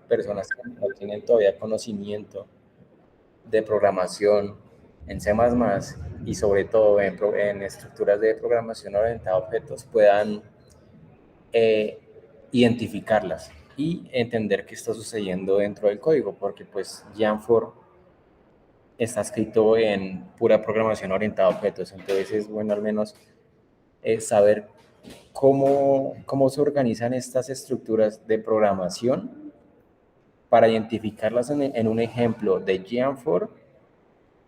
personas que no tienen todavía conocimiento de programación en C++ y sobre todo en estructuras de programación orientada a objetos puedan identificarlas y entender qué está sucediendo dentro del código, porque pues Jamfor está escrito en pura programación orientada a objetos, entonces es bueno al menos saber cómo se organizan estas estructuras de programación para identificarlas en un ejemplo de Jamfor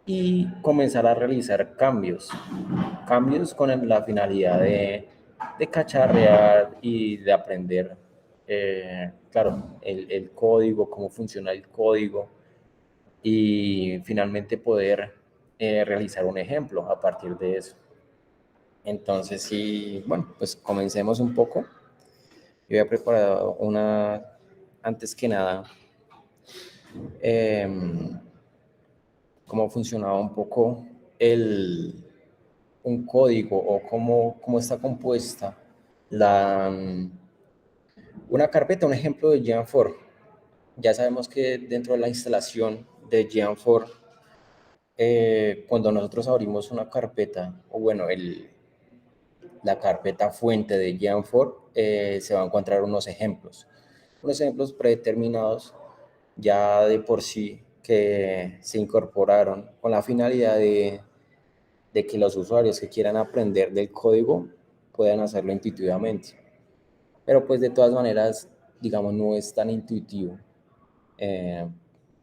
y comenzar a realizar cambios con la finalidad de cacharrear y de aprender, claro, el código, cómo funciona el código y finalmente poder realizar un ejemplo a partir de eso. Entonces, sí, bueno, pues comencemos un poco. Yo había preparado antes que nada, cómo funcionaba un poco un código o cómo está compuesta una carpeta, un ejemplo de Jamfor. Ya sabemos que dentro de la instalación de Jamfor, cuando nosotros abrimos una carpeta, o bueno, la carpeta fuente de Jamfor, se va a encontrar unos ejemplos predeterminados ya de por sí que se incorporaron con la finalidad de que los usuarios que quieran aprender del código puedan hacerlo intuitivamente. Pero pues de todas maneras, digamos, no es tan intuitivo,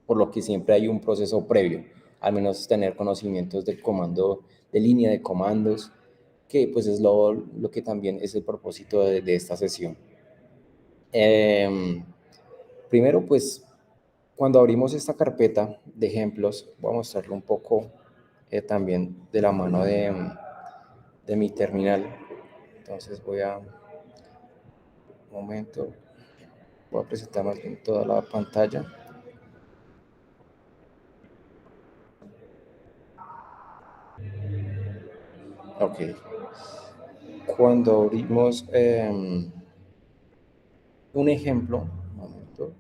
por lo que siempre hay un proceso previo, al menos tener conocimientos del comando, de línea de comandos, que pues es lo que también es el propósito de esta sesión. Primero, pues, cuando abrimos esta carpeta de ejemplos, voy a mostrarlo un poco también de la mano de mi terminal. Entonces voy a, un momento, voy a presentar más bien toda la pantalla. Ok. Cuando abrimos un ejemplo, un momento.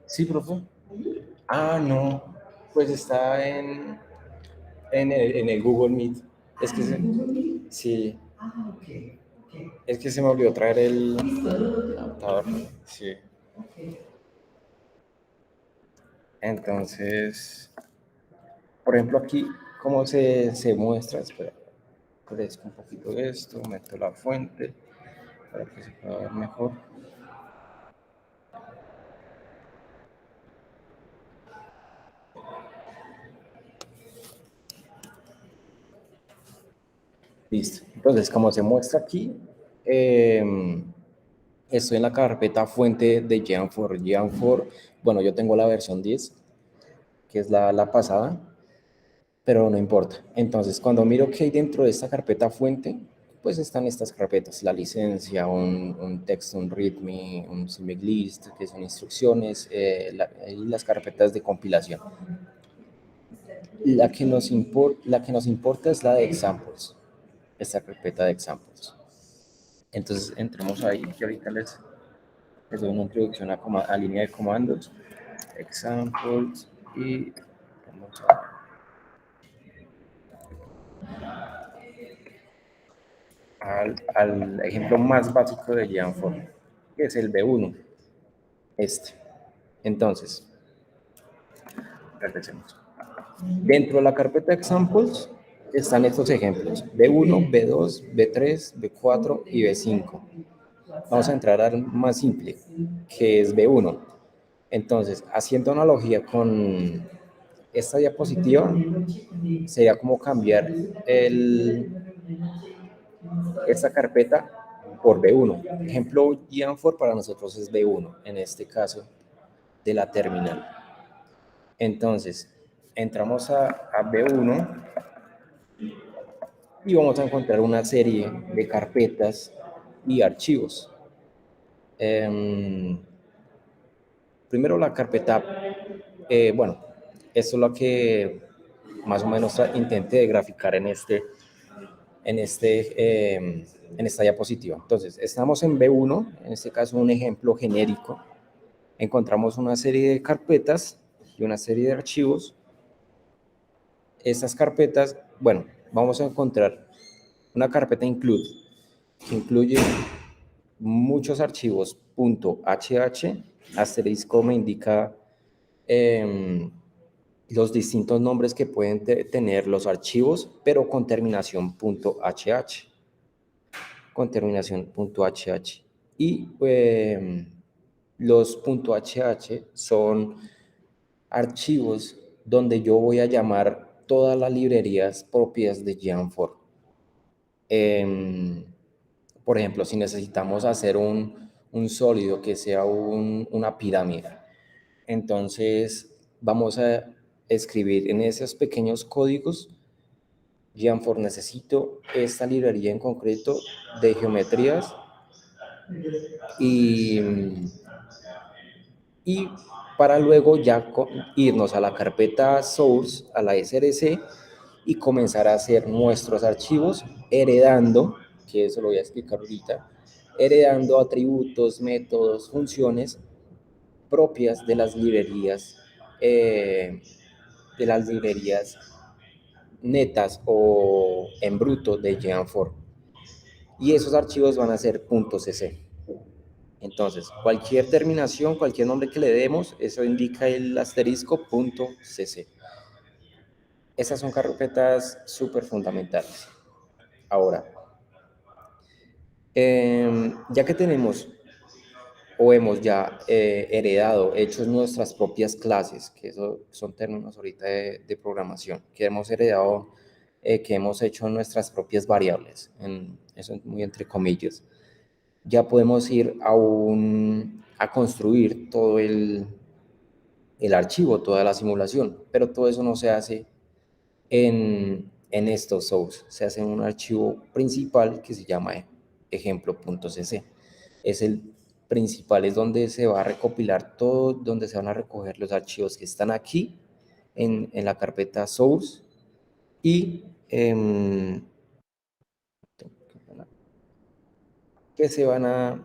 Sí, profe. Ah, no, pues está en el Google Meet. Es que sí. Es que se me olvidó traer el adaptador. Sí. Entonces, por ejemplo, aquí, ¿cómo se muestra? Espera, crezco un poquito de esto, meto la fuente para que se pueda ver mejor. Listo. Entonces, como se muestra aquí, estoy en la carpeta fuente de Jamfor. Jamfor, bueno, yo tengo la versión 10, que es la pasada, pero no importa. Entonces, cuando miro que hay dentro de esta carpeta fuente, pues están estas carpetas, la licencia, un texto, un readme, un CMake list, que son instrucciones, y las carpetas de compilación. La que nos importa es la de examples, esta carpeta de examples. Entonces, entremos ahí, que ahorita les doy una introducción a línea de comandos, examples, y vamos al ejemplo más básico de Jamfor, que es el B1, Entonces, regresemos. Dentro de la carpeta examples están estos ejemplos, B1, B2, B3, B4 y B5. Vamos a entrar al más simple, que es B1. Entonces, haciendo analogía con esta diapositiva, sería como cambiar esta carpeta por B1. Ejemplo, Jamfor para nosotros es B1, en este caso de la terminal. Entonces, entramos a B1 y vamos a encontrar una serie de carpetas y archivos. Primero la carpeta, bueno, esto es lo que más o menos intenté graficar en este en esta diapositiva. Entonces, estamos en B1, en este caso un ejemplo genérico. Encontramos una serie de carpetas y una serie de archivos. Estas carpetas, bueno, vamos a encontrar una carpeta include, que incluye muchos archivos .hh, asterisco me indica los distintos nombres que pueden tener los archivos, pero con terminación .hh, con terminación .hh. Y los .hh son archivos donde yo voy a llamar todas las librerías propias de Geant4. Por ejemplo, si necesitamos hacer un sólido que sea una pirámide, entonces vamos a escribir en esos pequeños códigos, Geant4 necesito esta librería en concreto de geometrías y para luego ya irnos a la carpeta source, a la src, y comenzar a hacer nuestros archivos heredando, que eso lo voy a explicar ahorita, heredando atributos, métodos, funciones propias de las librerías netas o en bruto de Geant4. Y esos archivos van a ser .cc. Entonces, cualquier terminación, cualquier nombre que le demos, eso indica el asterisco .cc. Esas son carpetas súper fundamentales. Ahora, ya que tenemos o hemos ya heredado, hecho nuestras propias clases, que eso son términos ahorita de programación, que hemos heredado, que hemos hecho nuestras propias variables, eso es muy entre comillas, ya podemos ir a construir todo el archivo, toda la simulación, pero todo eso no se hace en estos source, se hace en un archivo principal que se llama ejemplo.cc. Es el principal, es donde se va a recopilar todo, donde se van a recoger los archivos que están aquí en la carpeta source y que se van a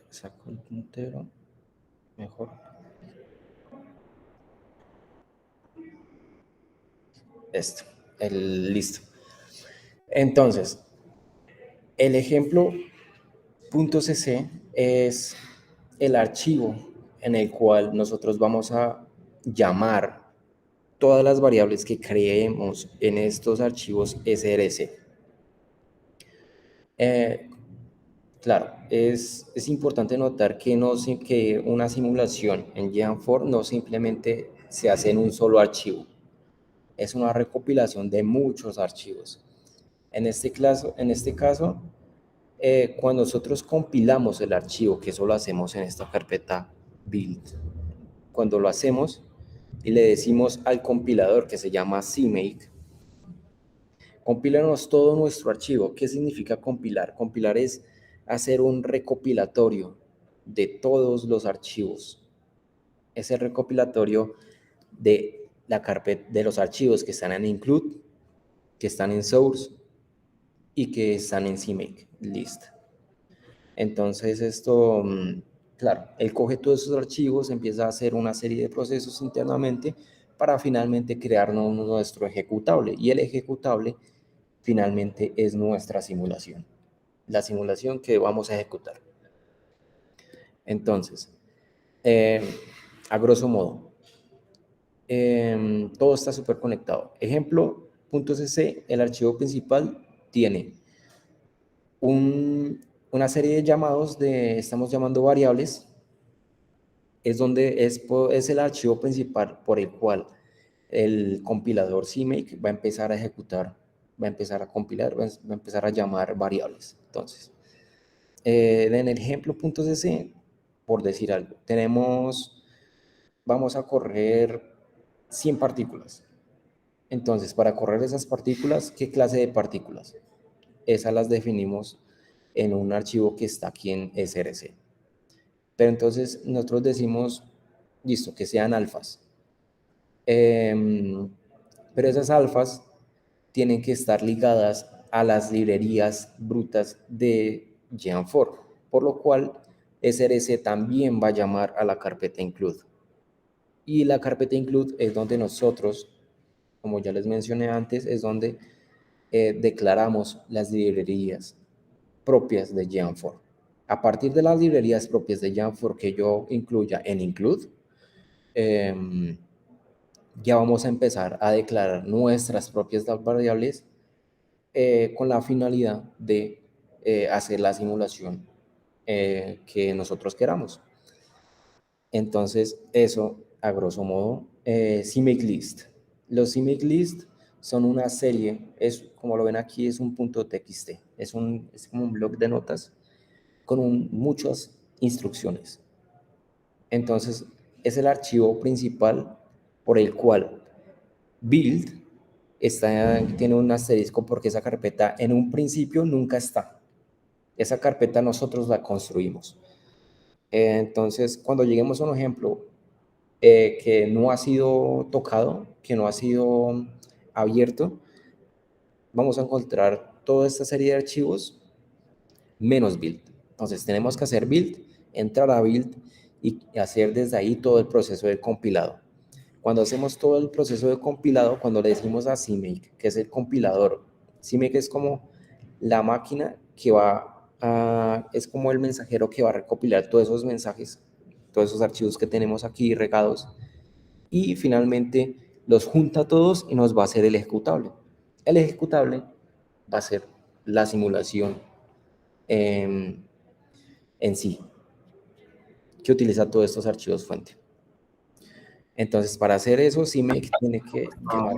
saco el puntero mejor. Listo. Entonces, el ejemplo .cc es el archivo en el cual nosotros vamos a llamar todas las variables que creemos en estos archivos src. Claro, es importante notar que una simulación en Geant4 no simplemente se hace en un solo archivo, es una recopilación de muchos archivos. En este caso, cuando nosotros compilamos el archivo, que eso lo hacemos en esta carpeta build, cuando lo hacemos y le decimos al compilador que se llama CMake, compílanos todo nuestro archivo. ¿Qué significa compilar? Compilar es hacer un recopilatorio de todos los archivos. Ese recopilatorio de la carpeta, de los archivos que están en include, que están en source y que están en CMake list. Entonces esto, claro, él coge todos esos archivos, empieza a hacer una serie de procesos internamente para finalmente crear nuestro ejecutable. Y el ejecutable finalmente es nuestra simulación, la simulación que vamos a ejecutar. Entonces, a grosso modo, todo está súper conectado. Ejemplo.cc, el archivo principal tiene una serie de llamados estamos llamando variables, es donde es el archivo principal por el cual el compilador CMake va a empezar a ejecutar, va a empezar a compilar, va a empezar a llamar variables. Entonces, en el ejemplo.cc, por decir algo, vamos a correr 100 partículas. Entonces, para correr esas partículas, ¿qué clase de partículas? Esas las definimos en un archivo que está aquí en src. Pero entonces nosotros decimos, listo, que sean alfas. pero esas alfas tienen que estar ligadas a las librerías brutas de Geant4, por lo cual SRC también va a llamar a la carpeta include. Y la carpeta include es donde nosotros, como ya les mencioné antes, es donde declaramos las librerías propias de Geant4. A partir de las librerías propias de Geant4 que yo incluya en include, ya vamos a empezar a declarar nuestras propias variables con la finalidad de hacer la simulación que nosotros queramos. Entonces, eso a grosso modo, CMake List. Los CMake List son una serie, es, como lo ven aquí, es un .txt, es como un bloc de notas con muchas instrucciones. Entonces, es el archivo principal por el cual build tiene un asterisco porque esa carpeta en un principio nunca está. Esa carpeta nosotros la construimos. Entonces, cuando lleguemos a un ejemplo que no ha sido tocado, que no ha sido abierto, vamos a encontrar toda esta serie de archivos menos build. Entonces, tenemos que hacer build, entrar a build y hacer desde ahí todo el proceso de compilado. Cuando hacemos todo el proceso de compilado, cuando le decimos a CMake, que es el compilador, CMake es como la máquina que es como el mensajero que va a recopilar todos esos mensajes, todos esos archivos que tenemos aquí regados, y finalmente los junta todos y nos va a hacer el ejecutable. El ejecutable va a ser la simulación en sí, que utiliza todos estos archivos fuente. Entonces, para hacer eso, CMake tiene que llenar.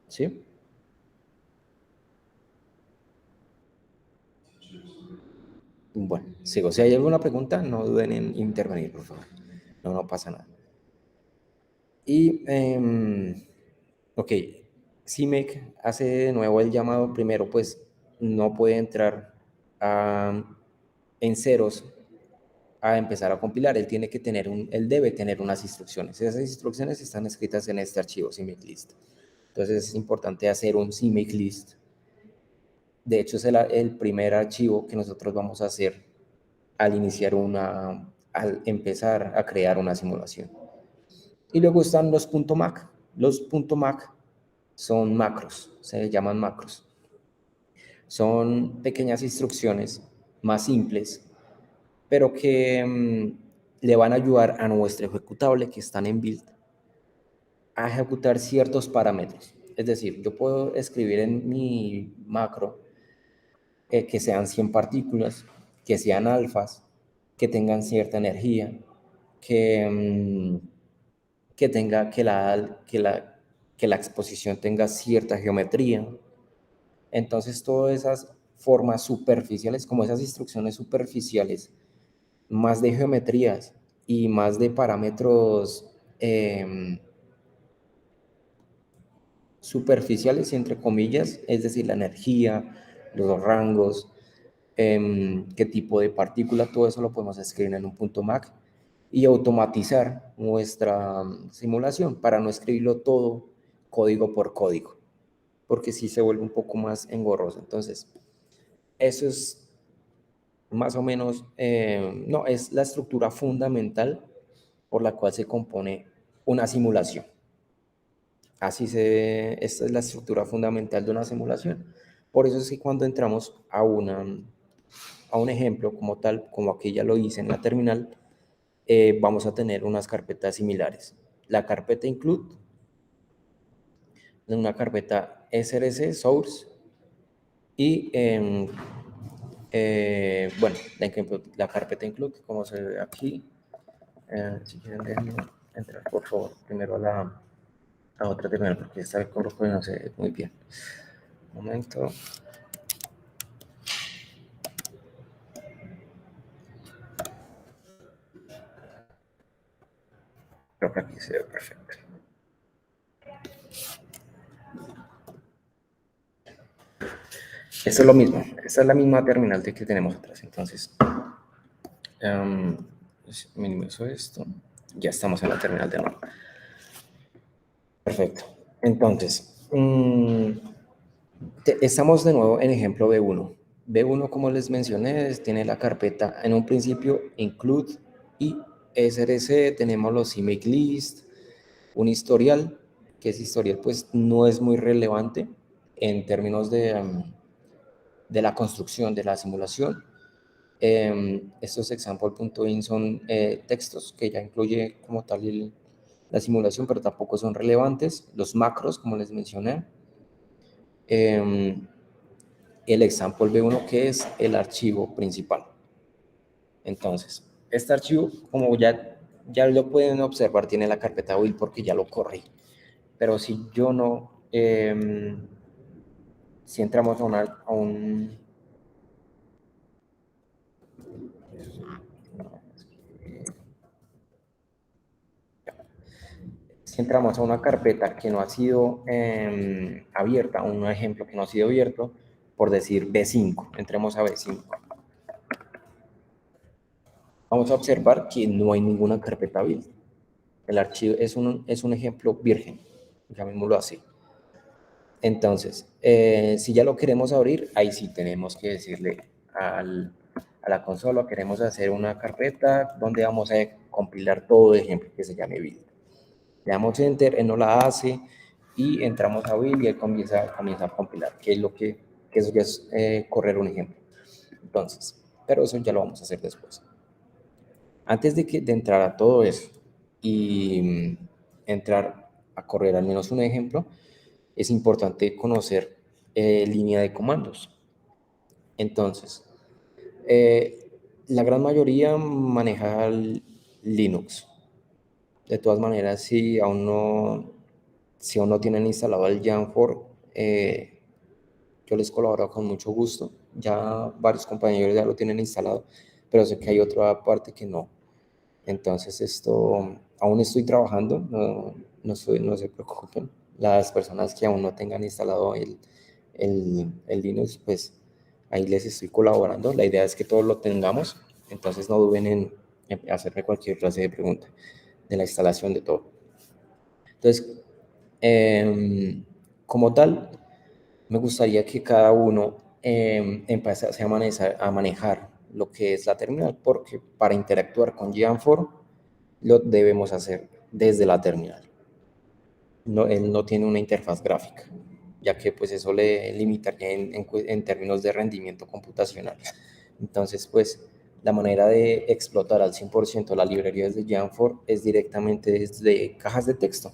¿Sí? Bueno, sigo. Si hay alguna pregunta, no duden en intervenir, por favor. No pasa nada. Y, ok, CMake hace de nuevo el llamado. Primero, pues, no puede entrar en ceros a empezar a compilar. Él debe tener unas instrucciones. Esas instrucciones están escritas en este archivo, CMake List. Entonces, es importante hacer un CMake List. De hecho, es el primer archivo que nosotros vamos a hacer al empezar a crear una simulación. Y luego están los .mac. Los .mac son macros, se llaman macros. Son pequeñas instrucciones más simples, pero que le van a ayudar a nuestro ejecutable que están en build a ejecutar ciertos parámetros. Es decir, yo puedo escribir en mi macro que sean 100 partículas, que sean alfas, que tengan cierta energía, que la exposición tenga cierta geometría. Entonces, todas esas formas superficiales, como esas instrucciones superficiales, más de geometrías y más de parámetros superficiales, entre comillas, es decir, la energía, los rangos, qué tipo de partícula, todo eso lo podemos escribir en un .mac y automatizar nuestra simulación para no escribirlo todo código por código, porque sí se vuelve un poco más engorroso. Entonces, eso es más o menos, no, es la estructura fundamental por la cual se compone una simulación. Esta es la estructura fundamental de una simulación. Por eso es que cuando entramos a un ejemplo como tal, como aquí ya lo hice en la terminal, vamos a tener unas carpetas similares. La carpeta include, una carpeta src source y bueno, la carpeta include, como se ve aquí. Si quieren, déjenme entrar por favor primero a otra terminal porque esta coloco y no se ve muy bien. Un momento. Creo que aquí se ve perfecto. Esto es lo mismo, esta es la misma terminal que tenemos atrás. Entonces, minimizo esto. Ya estamos en la terminal de nuevo. Perfecto. Entonces, estamos de nuevo en ejemplo B1. B1, como les mencioné, tiene la carpeta en un principio include y src, tenemos los CMake list, un historial, que ese historial pues no es muy relevante en términos de la construcción de la simulación. Estos example.in son textos que ya incluye como tal la simulación, pero tampoco son relevantes. Los macros, como les mencioné. El example B1, que es el archivo principal. Entonces, este archivo, como ya lo pueden observar, tiene la carpeta build porque ya lo corrí. Pero si yo no, si entramos a un si entramos a una carpeta que no ha sido abierta, un ejemplo que no ha sido abierto, por decir B5, entremos a B5. Vamos a observar que no hay ninguna carpeta build. El archivo es un ejemplo virgen, llamémoslo así. Entonces, si ya lo queremos abrir, ahí sí tenemos que decirle a la consola, queremos hacer una carpeta donde vamos a compilar todo el ejemplo que se llame build. Le damos enter, él no la hace y entramos a build y él comienza a compilar, que es lo que eso ya es correr un ejemplo. Entonces, pero eso ya lo vamos a hacer después. Antes de entrar a todo eso y entrar a correr al menos un ejemplo, es importante conocer línea de comandos. Entonces, la gran mayoría maneja Linux. De todas maneras, si aún no tienen instalado el Jamfor, yo les colaboro con mucho gusto. Ya varios compañeros ya lo tienen instalado, pero sé que hay otra parte que no. Entonces, esto aún estoy trabajando, no se preocupen. Las personas que aún no tengan instalado el Linux, pues ahí les estoy colaborando. La idea es que todos lo tengamos, entonces no duden en hacerme cualquier clase de pregunta de la instalación de todo. Entonces, como tal, me gustaría que cada uno empezase a manejar lo que es la terminal, porque para interactuar con Jamfor lo debemos hacer desde la terminal. No, él no tiene una interfaz gráfica, ya que pues eso le limitaría en términos de rendimiento computacional. Entonces, pues la manera de explotar al 100% las librerías de Jamfor es directamente desde cajas de texto,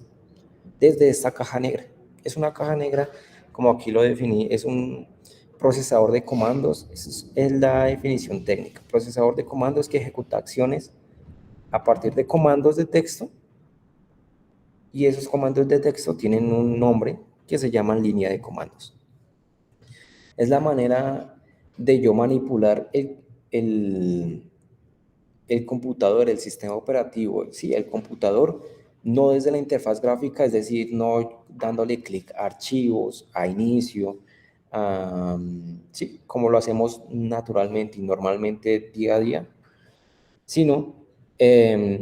desde esta caja negra. Es una caja negra, como aquí lo definí, es un procesador de comandos, es la definición técnica. Procesador de comandos que ejecuta acciones a partir de comandos de texto, y esos comandos de texto tienen un nombre que se llama línea de comandos. Es la manera de yo manipular el computador, el sistema operativo, sí, el computador, no desde la interfaz gráfica, es decir, no dándole clic a archivos, a inicio, sí, como lo hacemos naturalmente y normalmente día a día, sino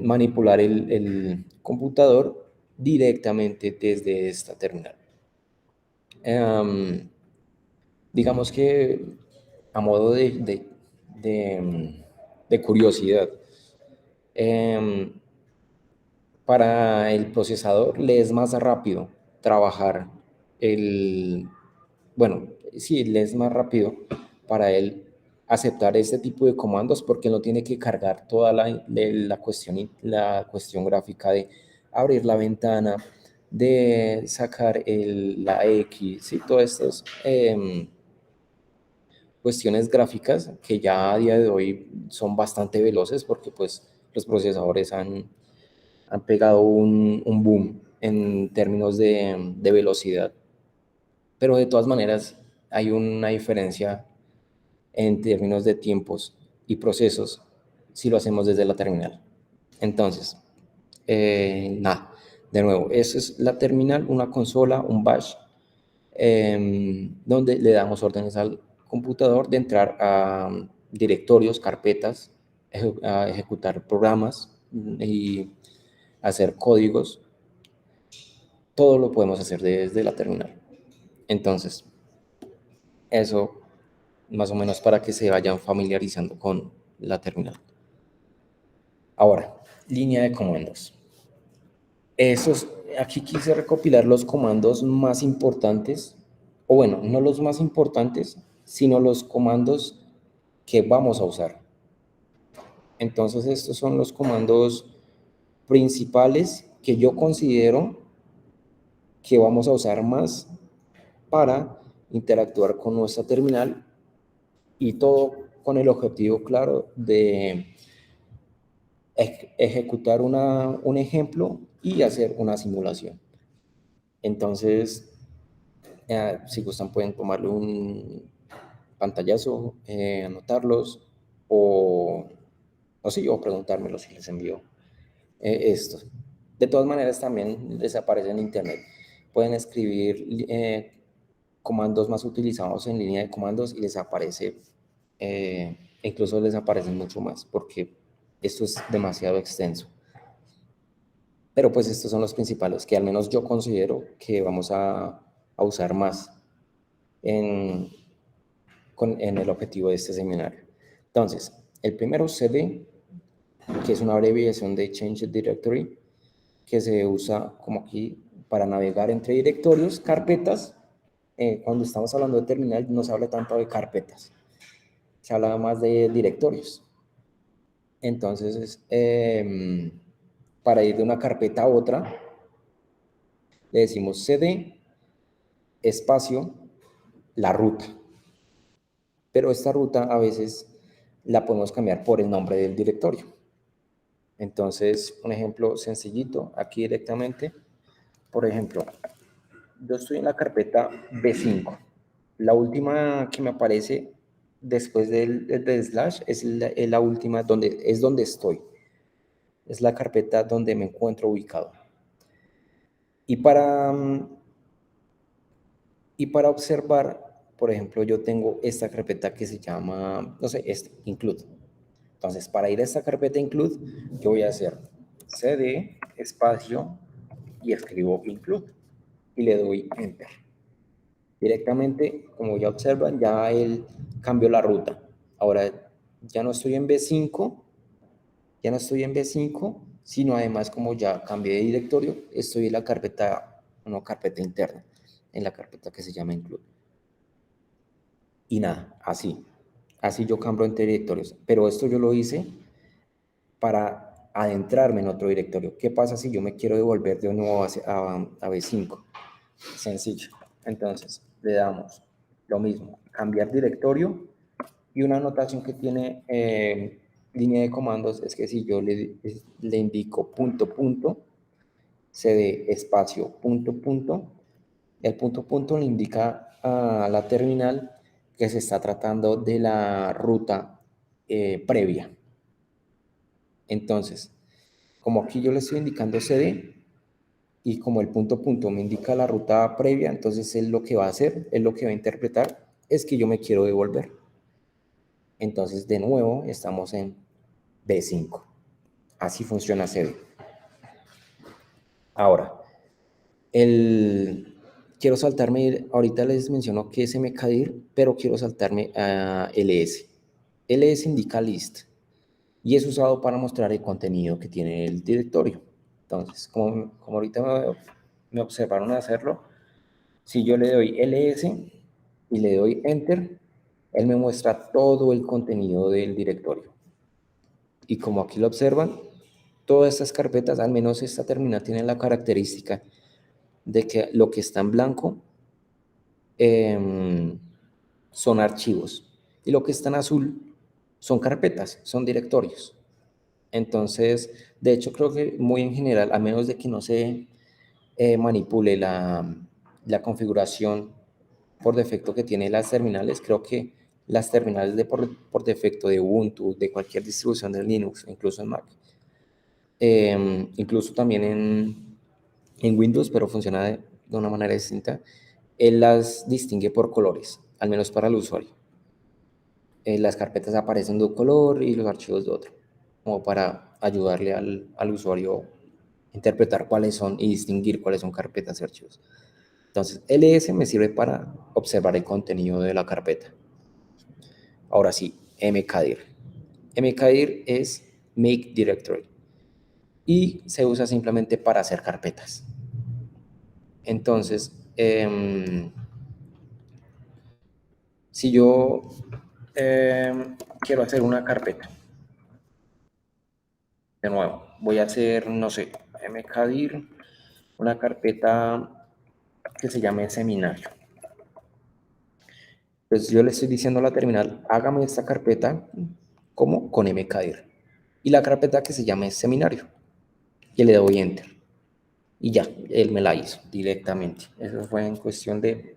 manipular el computador directamente desde esta terminal. Digamos que a modo de curiosidad, para el procesador le es más rápido trabajar bueno, sí, le es más rápido para él aceptar este tipo de comandos porque no tiene que cargar toda la cuestión gráfica de abrir la ventana, de sacar la X, ¿sí? Todas estas cuestiones gráficas que ya a día de hoy son bastante veloces porque pues los procesadores han pegado un boom en términos de velocidad. Pero de todas maneras hay una diferencia en términos de tiempos y procesos si lo hacemos desde la terminal. Entonces, nada, de nuevo, eso es la terminal, una consola, un bash, donde le damos órdenes al computador de entrar a directorios, carpetas, a ejecutar programas y hacer códigos. todo lo podemos hacer desde la terminal. Entonces, eso más o menos para que se vayan familiarizando con la terminal. Ahora, línea de comandos. Aquí quise recopilar los comandos más importantes, o bueno, no los más importantes, sino los comandos que vamos a usar. Entonces, estos son los comandos principales que yo considero que vamos a usar más para interactuar con nuestra terminal y todo con el objetivo claro de ejecutar un ejemplo y hacer una simulación. Entonces, si gustan pueden tomarle un pantallazo, anotarlos o sí, o preguntármelo si les envío esto. De todas maneras, también les aparece en internet. Pueden escribir comandos más utilizados en línea de comandos y les aparece, incluso les aparecen mucho más, porque esto es demasiado extenso. Pero pues estos son los principales que al menos yo considero que vamos a usar más en, en el objetivo de este seminario. Entonces, el primero CD, que es una abreviación de Change Directory, que se usa como aquí para navegar entre directorios, carpetas. Cuando estamos hablando de terminal no se habla tanto de carpetas, se habla más de directorios. Entonces, para ir de una carpeta a otra, le decimos cd espacio la ruta. Pero esta ruta a veces la podemos cambiar por el nombre del directorio. Entonces, un ejemplo sencillito aquí directamente. Por ejemplo, yo estoy en la carpeta B5. La última que me aparece después del slash es la última donde estoy. Es la carpeta donde me encuentro ubicado. Y para observar, por ejemplo, yo tengo esta carpeta que se llama, no sé, include. Entonces, para ir a esta carpeta include, yo voy a hacer cd espacio y escribo include y le doy enter. Directamente, como ya observan, ya él cambió la ruta. Ahora ya no estoy en B5, sino además como ya cambié de directorio, estoy en la carpeta, una carpeta interna, en la carpeta que se llama include. Y nada, así yo cambio entre directorios. Pero esto yo lo hice para adentrarme en otro directorio. ¿Qué pasa si yo me quiero devolver de nuevo a B5? Sencillo. Entonces, le damos lo mismo, cambiar directorio, y una anotación que tiene línea de comandos es que si yo le indico punto, punto, cd espacio, punto, punto, el punto, punto le indica a la terminal que se está tratando de la ruta previa. Entonces, como aquí yo le estoy indicando cd y como el punto punto me indica la ruta previa, entonces él lo que va a hacer, él lo que va a interpretar es que yo me quiero devolver. Entonces, de nuevo, estamos en B5. Así funciona cd. Ahora, quiero saltarme, ahorita les menciono que es mkdir, pero quiero saltarme a ls. ls indica list y es usado para mostrar el contenido que tiene el directorio. Entonces, como ahorita me observaron hacerlo, si yo le doy ls y le doy enter, él me muestra todo el contenido del directorio. Y como aquí lo observan, todas estas carpetas, al menos esta terminal, tiene la característica de que lo que está en blanco son archivos y lo que está en azul son carpetas, son directorios. Entonces, de hecho, creo que muy en general, a menos de que no se manipule la configuración por defecto que tiene las terminales, creo que las terminales por defecto de Ubuntu, de cualquier distribución de Linux, incluso en Mac, incluso también en Windows, pero funciona de una manera distinta, él las distingue por colores, al menos para el usuario. Las carpetas aparecen de un color y los archivos de otro, como para ayudarle al usuario interpretar cuáles son y distinguir cuáles son carpetas y archivos. Entonces, ls me sirve para observar el contenido de la carpeta. Ahora sí, mkdir. Mkdir es make directory y se usa simplemente para hacer carpetas. Entonces, si yo quiero hacer una carpeta, de nuevo, voy a hacer, no sé, mkdir, una carpeta que se llame seminario. Entonces yo le estoy diciendo a la terminal, hágame esta carpeta, como con mkdir. Y la carpeta que se llame seminario. Y le doy enter. Y ya, él me la hizo directamente. Eso fue en cuestión de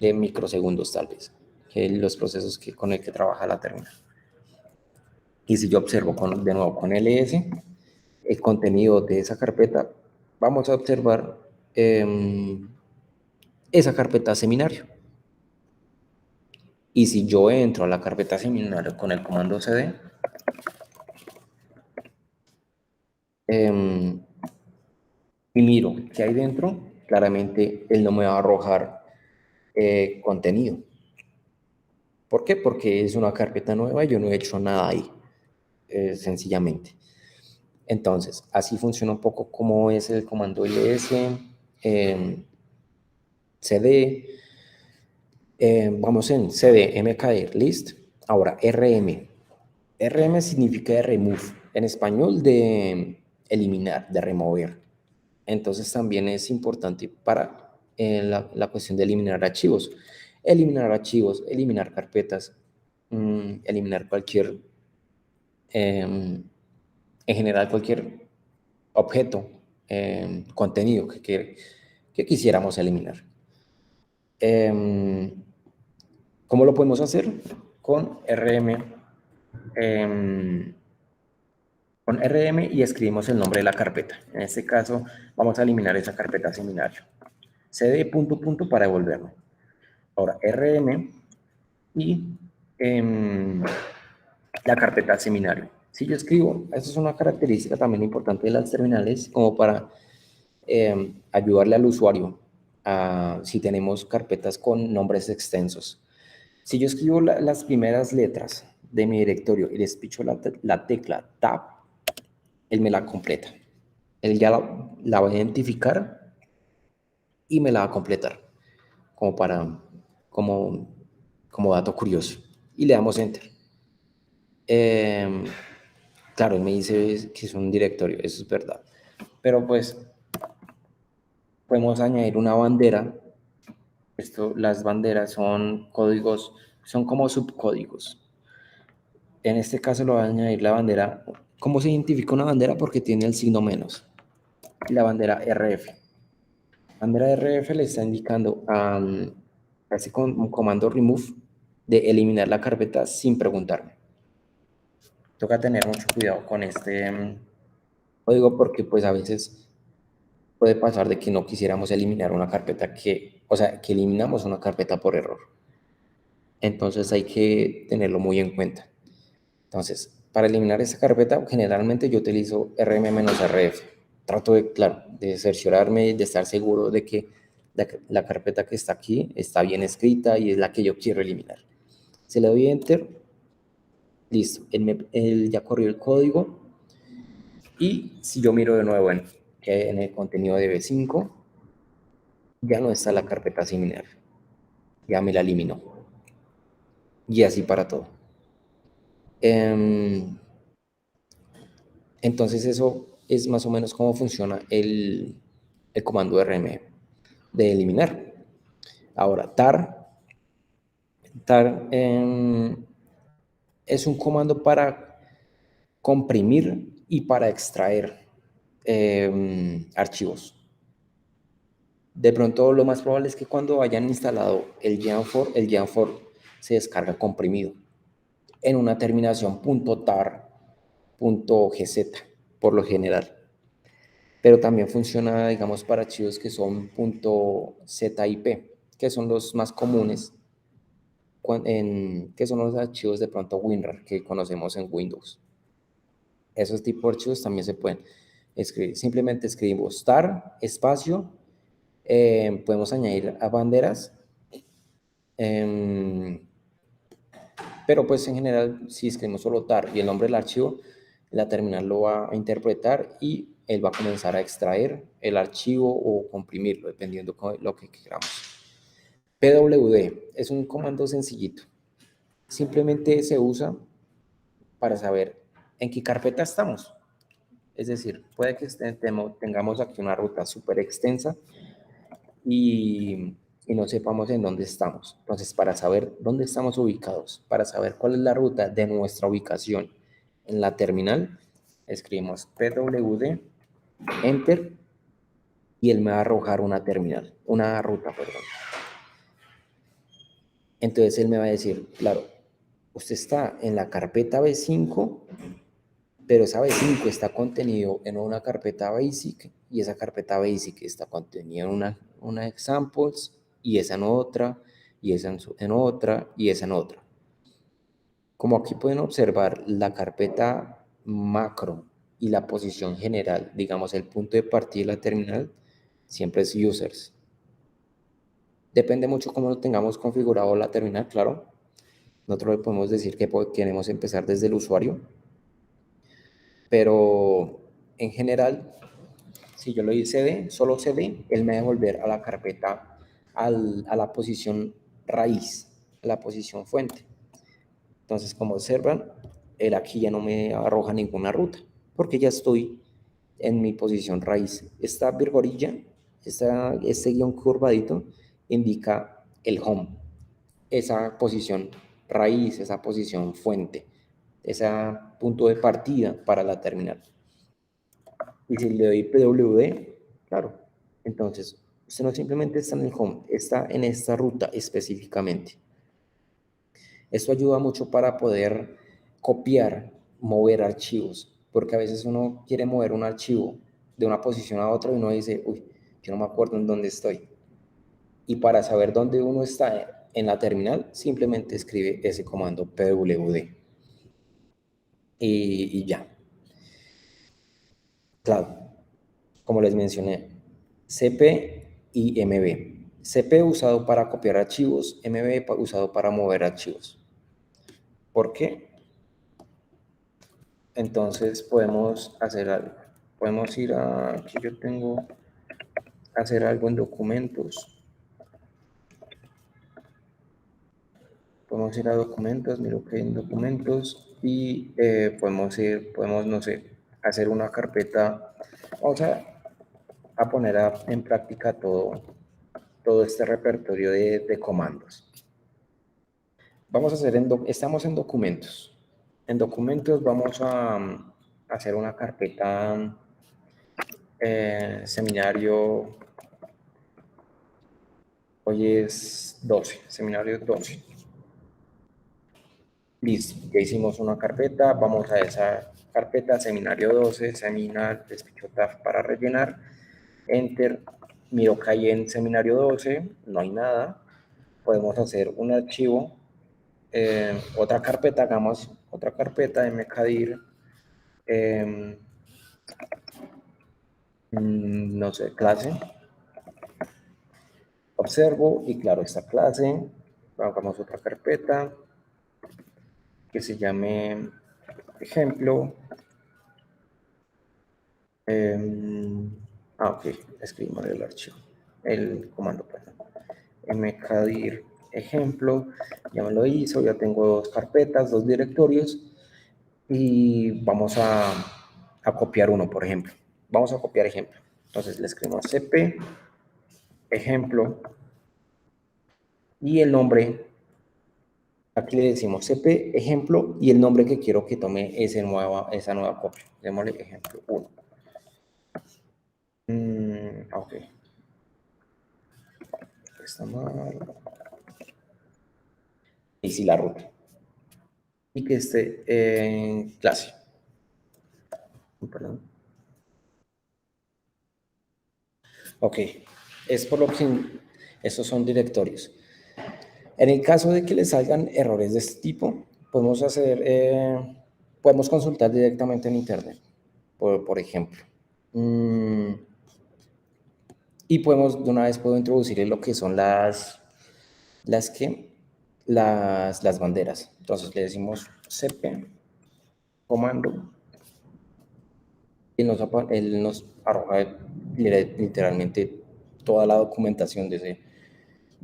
microsegundos tal vez, que los procesos con el que trabaja la terminal. Y si yo observo de nuevo con ls el contenido de esa carpeta, vamos a observar esa carpeta seminario. Y si yo entro a la carpeta seminario con el comando cd, y miro qué hay dentro, claramente él no me va a arrojar contenido. ¿Por qué? Porque es una carpeta nueva y yo no he hecho nada ahí, sencillamente. Entonces, así funciona un poco como es el comando ls, cd, vamos en cd mkdir list, ahora rm. rm significa de remove, en español de eliminar, de remover. Entonces también es importante para la cuestión de eliminar archivos. Eliminar archivos, eliminar carpetas, eliminar cualquier, en general cualquier objeto, contenido que quisiéramos eliminar. ¿Cómo lo podemos hacer? Con rm, con rm y escribimos el nombre de la carpeta. En este caso vamos a eliminar esa carpeta seminario. cd punto punto para devolverlo. Ahora rm y la carpeta seminario. Si yo escribo, eso es una característica también importante de las terminales, como para ayudarle al usuario si tenemos carpetas con nombres extensos. Si yo escribo las primeras letras de mi directorio y les picho la tecla tab, él me la completa. Él ya la va a identificar y me la va a completar, como para, como, como dato curioso. Y le damos enter. Claro, él me dice que es un directorio, eso es verdad. Pero pues podemos añadir una bandera. Las banderas son códigos, son como subcódigos. En este caso lo voy a añadir la bandera. ¿Cómo se identifica una bandera? Porque tiene el signo menos. Y la bandera RF. La bandera RF le está indicando a ese comando remove de eliminar la carpeta sin preguntarme. Toca tener mucho cuidado con este código porque pues a veces puede pasar de que no quisiéramos eliminar una carpeta o sea, que eliminamos una carpeta por error. Entonces hay que tenerlo muy en cuenta. Entonces, para eliminar esa carpeta, generalmente yo utilizo rm-rf. Trato de, claro, de cerciorarme, de estar seguro de que la carpeta que está aquí está bien escrita y es la que yo quiero eliminar. Se le doy enter, listo, él ya corrió el código. Y si yo miro de nuevo en el contenido de B5, ya no está la carpeta similar, ya me la eliminó. Y así para todo. Entonces eso es más o menos cómo funciona el comando rm de eliminar. Ahora, tar es un comando para comprimir y para extraer archivos. De pronto lo más probable es que cuando hayan instalado el Jamfor se descarga comprimido en una terminación .tar, .gz, por lo general. Pero también funciona, digamos, para archivos que son .zip, que son los más comunes, que son los archivos de pronto WinRAR que conocemos en Windows. Esos tipos de archivos también se pueden. Simplemente escribimos tar, espacio, podemos añadir a banderas, pero pues en general si escribimos solo tar y el nombre del archivo, la terminal lo va a interpretar y él va a comenzar a extraer el archivo o comprimirlo, dependiendo de lo que queramos. PWD es un comando sencillito. Simplemente se usa para saber en qué carpeta estamos. Es decir, puede que tengamos aquí una ruta súper extensa y no sepamos en dónde estamos. Entonces, para saber dónde estamos ubicados, para saber cuál es la ruta de nuestra ubicación en la terminal, escribimos pwd, enter, y él me va a arrojar una terminal, una ruta, perdón. Entonces él me va a decir, claro, usted está en la carpeta B5, pero esa B5 está contenido en una carpeta basic y esa carpeta basic está contenida en una examples y esa en otra y esa en otra y esa en otra. Como aquí pueden observar, la carpeta macro y la posición general, digamos el punto de partida y la terminal, siempre es users. Depende mucho cómo lo tengamos configurado la terminal, claro. Nosotros le podemos decir que queremos empezar desde el usuario, pero en general, si yo le doy CD, solo CD, él me va a devolver a la carpeta, a la posición raíz, a la posición fuente. Entonces, como observan, él aquí ya no me arroja ninguna ruta, porque ya estoy en mi posición raíz. Esta virgorilla, este guión curvadito, indica el home, esa posición raíz, esa posición fuente, ese punto de partida para la terminal. Y si le doy PWD, claro, entonces usted no simplemente está en el home, está en esta ruta específicamente. Esto ayuda mucho para poder copiar, mover archivos, porque a veces uno quiere mover un archivo de una posición a otra y uno dice, uy, yo no me acuerdo en dónde estoy. Y para saber dónde uno está en la terminal, simplemente escribe ese comando pwd y ya. Claro, como les mencioné, CP y MB. CP usado para copiar archivos, MB usado para mover archivos. ¿Por qué? Entonces podemos hacer algo. Podemos ir a, aquí yo tengo, hacer algo en documentos. Podemos ir a documentos, miro que hay en documentos y podemos, no sé, hacer una carpeta. Vamos a poner en práctica todo este repertorio de comandos. Vamos a hacer, estamos en documentos. En documentos vamos a hacer una carpeta seminario, hoy es 12, seminario 12. Listo, ya hicimos una carpeta, vamos a esa carpeta, seminario 12, seminar, despichotaf para rellenar, enter, miro que hay en seminario 12, no hay nada, podemos hacer un archivo, otra carpeta, hagamos otra carpeta, mkdir, no sé, clase, observo y claro, esta clase, hagamos otra carpeta que se llame ejemplo. Ok, escribimos el archivo, el comando, perdón. mkdir ejemplo, ya me lo hizo, ya tengo dos carpetas, dos directorios y vamos a copiar uno, por ejemplo. Vamos a copiar ejemplo. Entonces le escribimos cp ejemplo y el nombre, aquí le decimos cp ejemplo y el nombre que quiero que tome esa nueva copia. Démosle ejemplo 1. Ok. Está mal. Y si la ruta. Y que esté en clase. Perdón. Ok. Es por lo que estos son directorios. En el caso de que le salgan errores de este tipo, podemos consultar directamente en internet, por ejemplo. Y podemos, de una vez puedo introducirle lo que son las que, las banderas. Entonces le decimos cp comando y él nos arroja literalmente toda la documentación de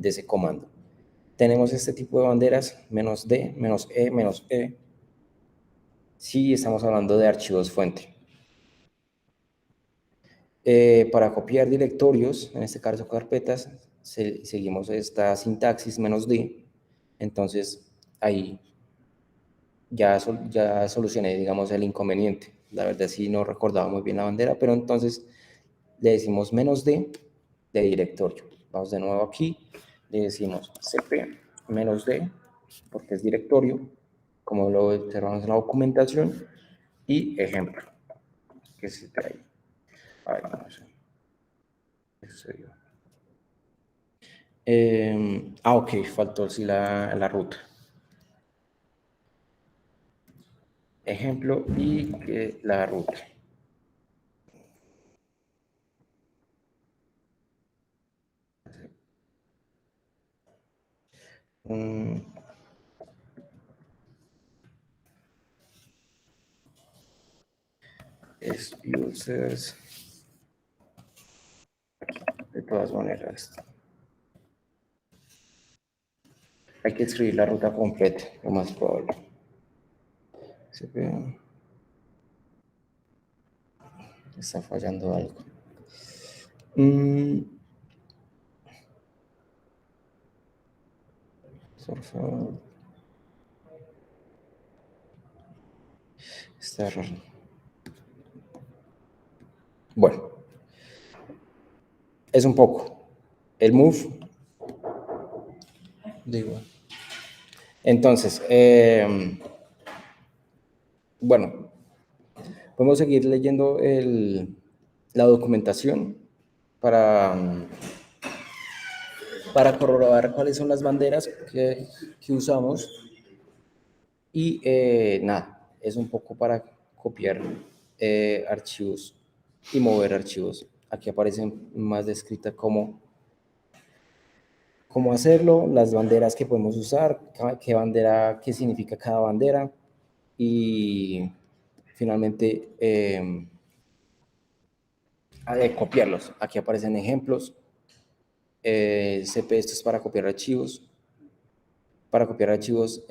ese comando. Tenemos este tipo de banderas, "-d", "-e", "-e", si estamos hablando de archivos fuente. Para copiar directorios, en este caso carpetas, seguimos esta sintaxis "-d". Entonces ahí ya solucioné, digamos, el inconveniente. La verdad sí no recordaba muy bien la bandera, pero entonces le decimos "-d" de directorio. Vamos de nuevo aquí, le decimos "cp -d", porque es directorio, como lo observamos en la documentación, y ejemplo, que es este ahí. Ay, no sé. Ok, faltó sí la ruta. Ejemplo y la ruta. Um, es users, de todas maneras. Hay que escribir la ruta completa, lo más probable. Está fallando algo. Por favor. Está raro. Bueno, es un poco. El move, digo. Entonces, bueno, podemos seguir leyendo la documentación para, para corroborar cuáles son las banderas que usamos. Y nada, es un poco para copiar archivos y mover archivos. Aquí aparecen más descritas cómo hacerlo, las banderas que podemos usar, qué bandera, qué significa cada bandera y finalmente copiarlos. Aquí aparecen ejemplos. CP, esto es para copiar archivos. Para copiar archivos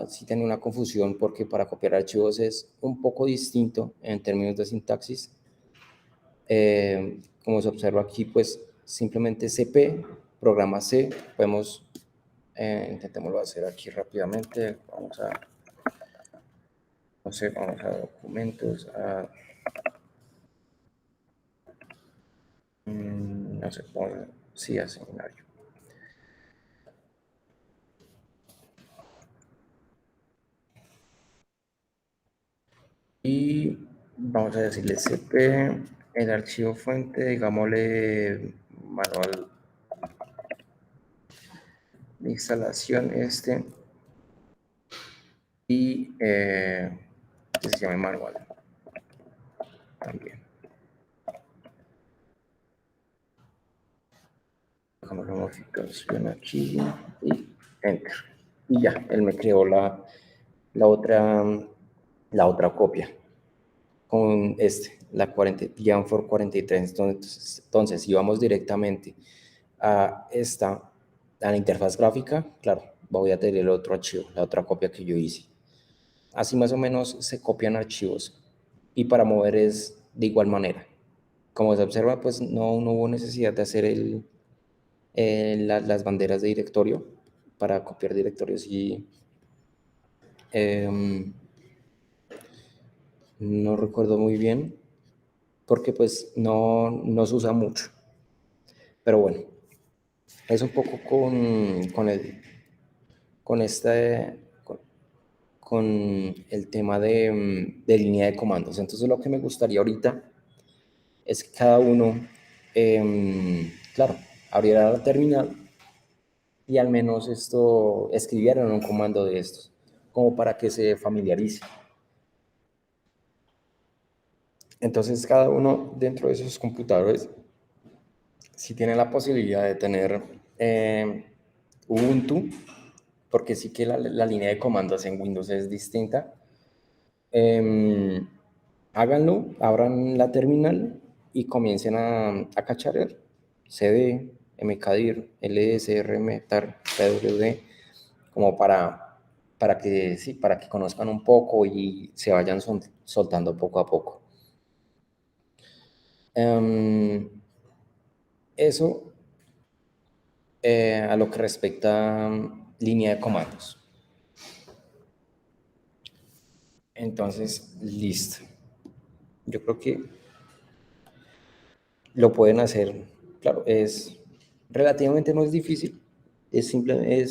sí tiene una confusión porque para copiar archivos es un poco distinto en términos de sintaxis. Como se observa aquí, pues simplemente CP, programa C, podemos, intentémoslo hacer aquí rápidamente, vamos a, no sé, vamos a documentos, no sé, sí, a seminario. Y vamos a decirle CP, el archivo fuente, digámosle manual de instalación y que se llame manual también. Dejamos la modificación aquí y enter. Y ya, él me creó la otra, la otra copia con la 40, Jamfor 43. Entonces, si vamos directamente a a la interfaz gráfica, claro, voy a tener el otro archivo, la otra copia que yo hice. Así más o menos se copian archivos y para mover es de igual manera. Como se observa, pues no hubo necesidad de hacer las banderas de directorio para copiar directorios y no recuerdo muy bien porque pues no se usa mucho. Pero bueno, es un poco con este, con el tema de línea de comandos. Entonces lo que me gustaría ahorita es que cada uno, claro, abriera la terminal y al menos escribieran un comando de estos, como para que se familiarice. Entonces, cada uno dentro de esos computadores sí tiene la posibilidad de tener Ubuntu, porque sí que la línea de comandos en Windows es distinta. Háganlo, abran la terminal y comiencen a cacharear CD, mkdir, ls, tar, pwd, como para que, sí, para que conozcan un poco y se vayan soltando poco a poco. Eso a lo que respecta a línea de comandos. Entonces, listo. Yo creo que lo pueden hacer. Claro, es relativamente no es difícil. Es simple,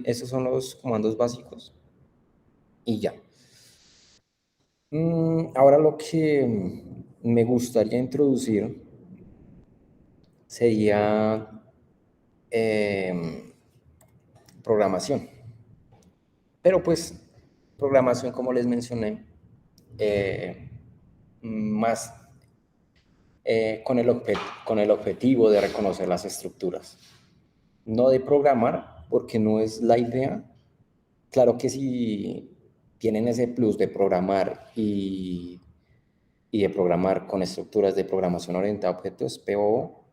esos son los comandos básicos y ya. Ahora lo que me gustaría introducir sería programación. Pero pues programación, como les mencioné, más con el objetivo de reconocer las estructuras, no de programar, porque no es la idea. Claro que si tienen ese plus de programar y de programar con estructuras de programación orientada a objetos, PO,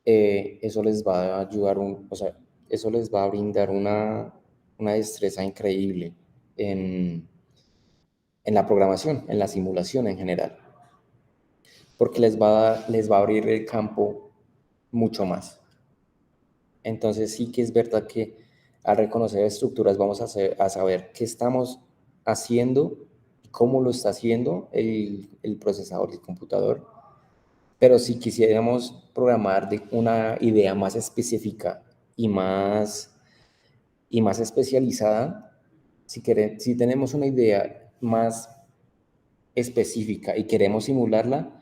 eso les va a ayudar, o sea, eso les va a brindar una destreza increíble en, en la programación, en la simulación en general, porque les va a abrir el campo mucho más. Entonces sí que es verdad que al reconocer estructuras vamos a saber qué estamos haciendo y cómo lo está haciendo el procesador, el computador. Pero si quisiéramos programar de una idea más específica y más especializada, si tenemos una idea más específica y queremos simularla,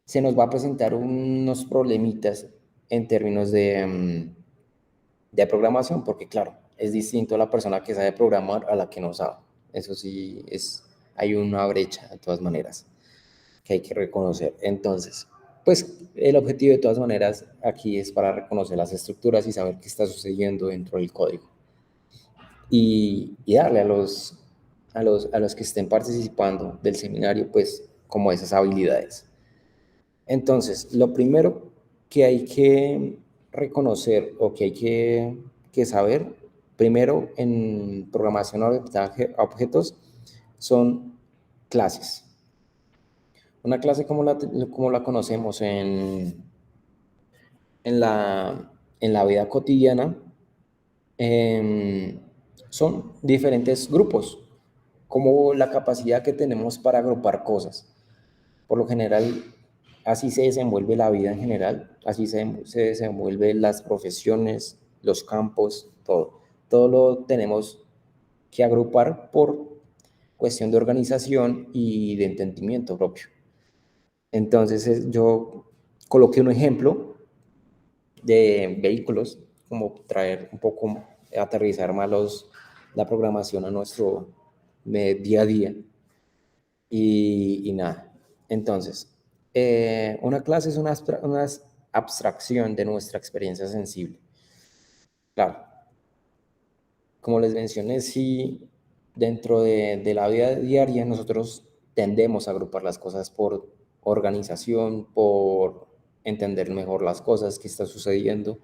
se nos va a presentar unos problemitas en términos de programación, porque claro, es distinto a la persona que sabe programar a la que no sabe. Eso sí, hay una brecha de todas maneras que hay que reconocer. Entonces, pues el objetivo de todas maneras aquí es para reconocer las estructuras y saber qué está sucediendo dentro del código. Y darle a los que estén participando del seminario, pues como esas habilidades. Entonces, lo primero que hay que reconocer o que hay que saber, primero en programación orientada a objetos, son clases. Una clase como la conocemos en la vida cotidiana, son diferentes grupos, como la capacidad que tenemos para agrupar cosas. Por lo general, así se desenvuelve la vida en general, así se desenvuelven las profesiones, los campos, todo. Todo lo tenemos que agrupar por cuestión de organización y de entendimiento propio. Entonces, yo coloqué un ejemplo de vehículos, como traer un poco, aterrizar más la programación a nuestro día a día. Y nada, entonces, una clase es una abstracción de nuestra experiencia sensible. Claro, como les mencioné, sí, dentro de la vida diaria nosotros tendemos a agrupar las cosas por organización, por entender mejor las cosas que están sucediendo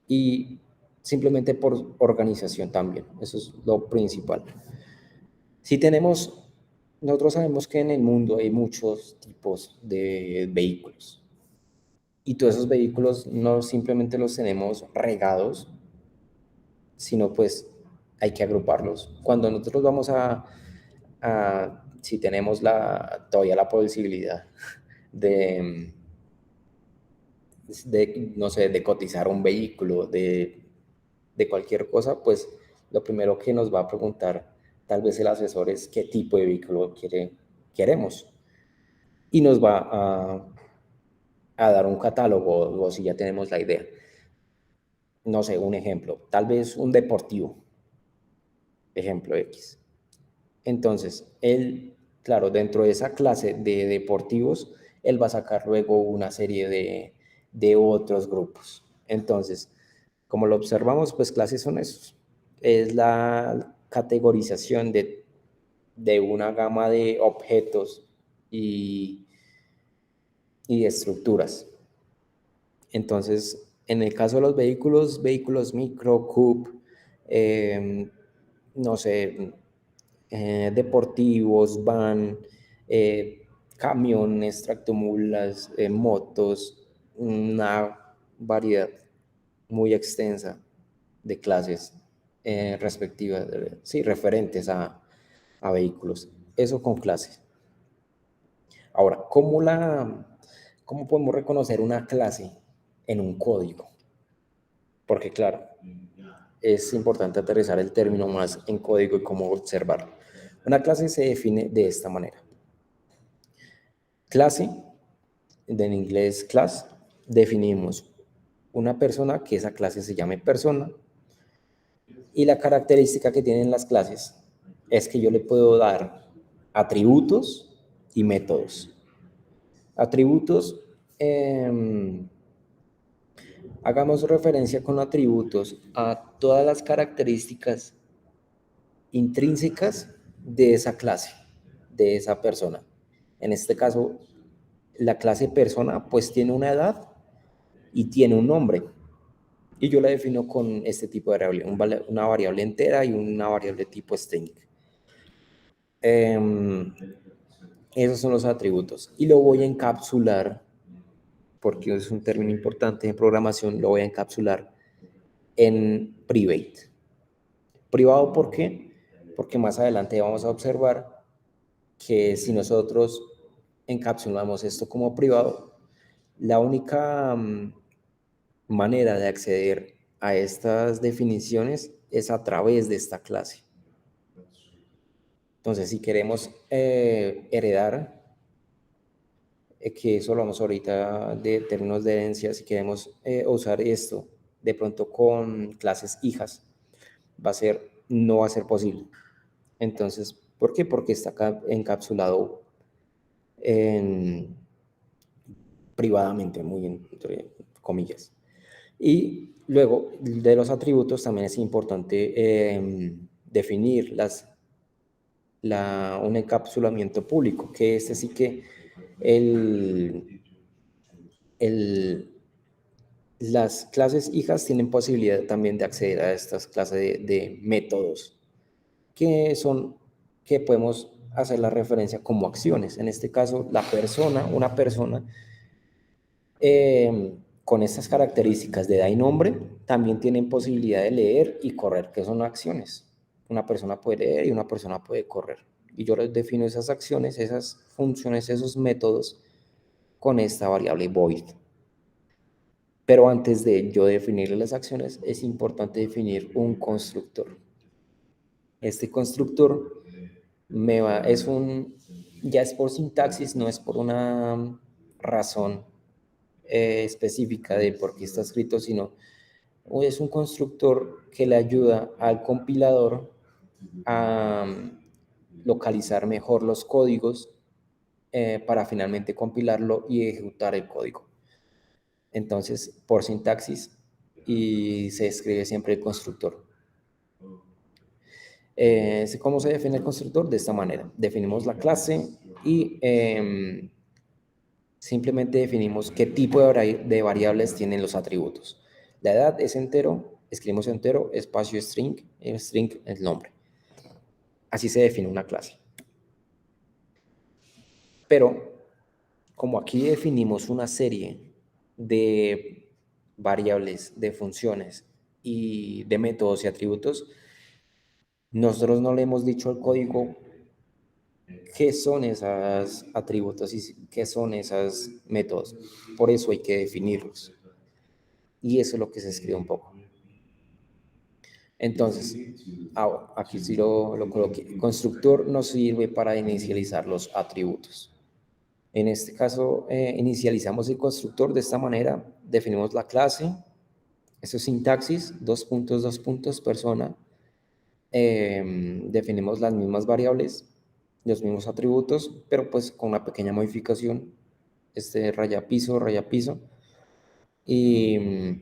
y simplemente por organización también. Eso es lo principal. Si tenemos, nosotros sabemos que en el mundo hay muchos tipos de vehículos y todos esos vehículos no simplemente los tenemos regados, sino pues hay que agruparlos. Cuando nosotros vamos si tenemos todavía la posibilidad de, no sé, de cotizar un vehículo, de cualquier cosa, pues lo primero que nos va a preguntar tal vez el asesor es qué tipo de vehículo queremos y nos va a dar un catálogo o si ya tenemos la idea. No sé, un ejemplo, tal vez un deportivo, ejemplo X. Entonces, él claro, dentro de esa clase de deportivos, él va a sacar luego una serie de otros grupos. Entonces, como lo observamos, pues clases son esos. Es la categorización de una gama de objetos y, y de estructuras. Entonces, en el caso de los vehículos, vehículos micro, coupe, no sé, deportivos, van, camiones, tractomulas, motos, una variedad muy extensa de clases respectivas, sí, referentes a vehículos. Eso con clases. Ahora, ¿cómo podemos reconocer una clase en un código? Porque claro, es importante aterrizar el término más en código y cómo observarlo. Una clase se define de esta manera. Clase, en inglés class, definimos una persona, que esa clase se llame persona, y la característica que tienen las clases es que yo le puedo dar atributos y métodos. Atributos, hagamos referencia con atributos a todas las características intrínsecas de esa clase, de esa persona. En este caso, la clase persona pues tiene una edad y tiene un nombre. Y yo la defino con este tipo de variable, una variable entera y una variable tipo string. Esos son los atributos. Y lo voy a encapsular, porque es un término importante en programación, lo voy a encapsular en private. Privado, ¿por qué? Porque más adelante vamos a observar que si nosotros encapsulamos esto como privado, la única manera de acceder a estas definiciones es a través de esta clase. Entonces, si queremos heredar, que eso lo vamos ahorita de términos de herencia, si queremos usar esto de pronto con clases hijas, no va a ser posible. Entonces, ¿por qué? Porque está acá encapsulado privadamente, muy entre comillas. Y luego, de los atributos también es importante definir un encapsulamiento público, que sí que las clases hijas tienen posibilidad también de acceder a estas clases de métodos, que son, que podemos hacer la referencia como acciones. En este caso, una persona con estas características de edad y nombre, también tienen posibilidad de leer y correr, que son acciones. Una persona puede leer y una persona puede correr. Y yo les defino esas acciones, esas funciones, esos métodos con esta variable void. Pero antes de yo definir las acciones, es importante definir un constructor. Este constructor ya es por sintaxis, no es por una razón específica de por qué está escrito, sino es un constructor que le ayuda al compilador a localizar mejor los códigos para finalmente compilarlo y ejecutar el código. Entonces, por sintaxis, y se escribe siempre el constructor. ¿Cómo se define el constructor? De esta manera. Definimos la clase y simplemente definimos qué tipo de variables tienen los atributos. La edad es entero, escribimos entero, espacio string, el string es el nombre. Así se define una clase. Pero como aquí definimos una serie de variables, de funciones y de métodos y atributos, nosotros no le hemos dicho al código qué son esos atributos y qué son esos métodos. Por eso hay que definirlos. Y eso es lo que se escribe un poco. Entonces, aquí sí lo coloqué. El constructor nos sirve para inicializar los atributos. En este caso, inicializamos el constructor de esta manera. Definimos la clase. Eso es sintaxis, dos puntos, persona. Definimos las mismas variables los mismos atributos, pero pues con una pequeña modificación, raya piso, y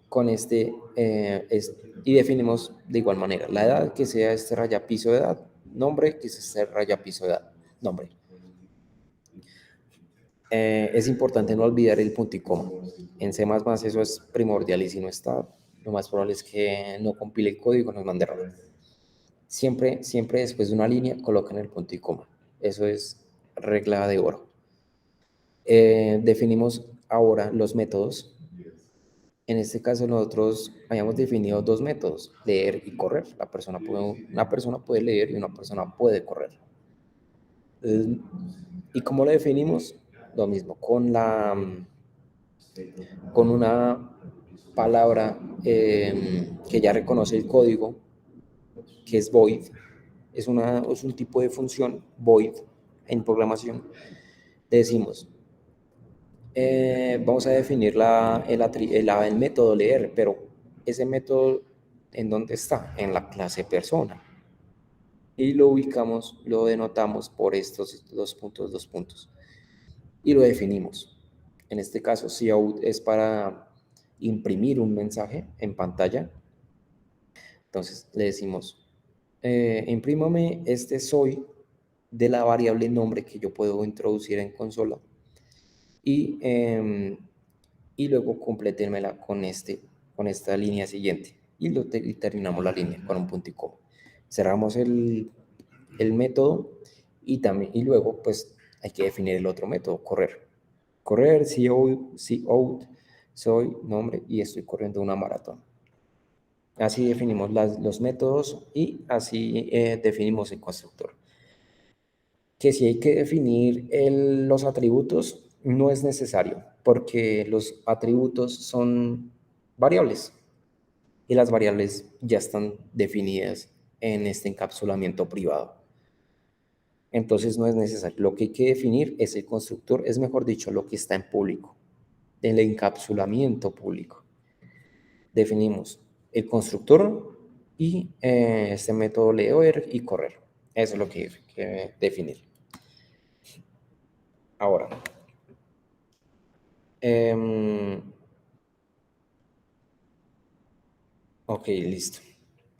con y definimos de igual manera la edad, que sea este raya piso de edad, nombre, que es este raya piso de edad, nombre. Es importante no olvidar el punto y coma. En C++ eso es primordial y si no está, lo más probable es que no compile el código y nos mande error. Siempre, siempre después de una línea coloquen el punto y coma. Eso es regla de oro. Definimos ahora los métodos. En este caso nosotros habíamos definido dos métodos, leer y correr. Una persona puede leer y una persona puede correr. ¿Y cómo lo definimos? Lo mismo, con una palabra que ya reconoce el código, que es void. Es un tipo de función void en programación. Decimos, vamos a definir el método leer, pero ese método, ¿en dónde está? En la clase persona. Y lo ubicamos, lo denotamos por estos dos puntos. Y lo definimos. En este caso, cout es para imprimir un mensaje en pantalla. Entonces le decimos, imprímame este soy de la variable nombre que yo puedo introducir en consola y, y luego completémela con esta línea siguiente y terminamos la línea con un punto y coma. Cerramos el método y luego pues hay que definir el otro método, correr. Correr, cout, soy, nombre y estoy corriendo una maratón. Así definimos los métodos y así definimos el constructor. Que si hay que definir los atributos, no es necesario, porque los atributos son variables y las variables ya están definidas en este encapsulamiento privado. Entonces no es necesario. Lo que hay que definir es el constructor, es mejor dicho, lo que está en público, el encapsulamiento público. Definimos el constructor y este método leer y correr. Eso es lo que hay que definir. Ahora, ok, listo.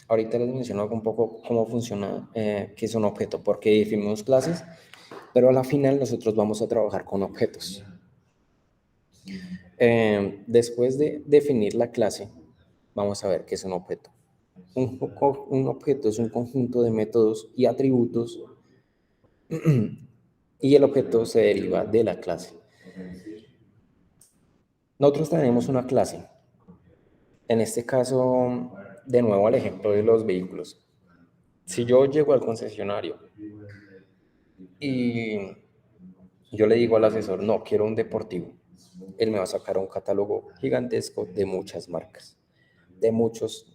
Ahorita les menciono un poco cómo funciona, qué es un objeto, porque definimos clases, pero a la final nosotros vamos a trabajar con objetos. Después de definir la clase, vamos a ver qué es un objeto. Un objeto es un conjunto de métodos y atributos y el objeto se deriva de la clase. Nosotros tenemos una clase. En este caso, de nuevo al ejemplo de los vehículos. Si yo llego al concesionario y yo le digo al asesor, no, quiero un deportivo, él me va a sacar un catálogo gigantesco de muchas marcas, de muchas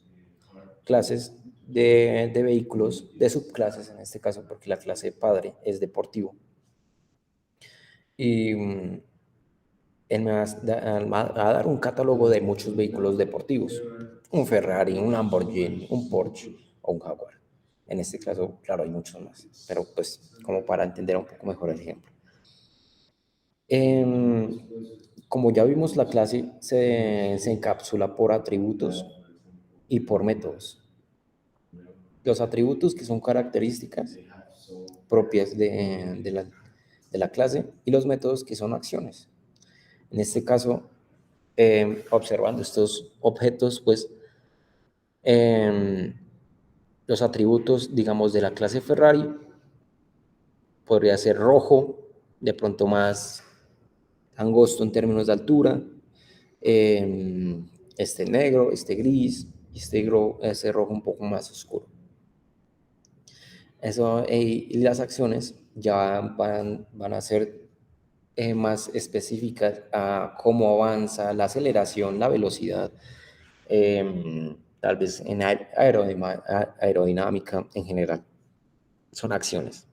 clases de vehículos, de subclases en este caso, porque la clase padre es deportivo. Y él me va a dar un catálogo de muchos vehículos deportivos, un Ferrari, un Lamborghini, un Porsche o un Jaguar. En este caso, claro, hay muchos más, pero pues como para entender un poco mejor el ejemplo. Como ya vimos, la clase se encapsula por atributos y por métodos. Los atributos, que son características propias de la clase, y los métodos, que son acciones. En este caso, observando estos objetos, pues los atributos, digamos, de la clase Ferrari podría ser rojo, de pronto más angosto en términos de altura, este negro, este gris, este rojo un poco más oscuro. Eso, y las acciones ya van a ser más específicas a cómo avanza la aceleración, la velocidad, tal vez en aerodinámica en general. Son acciones.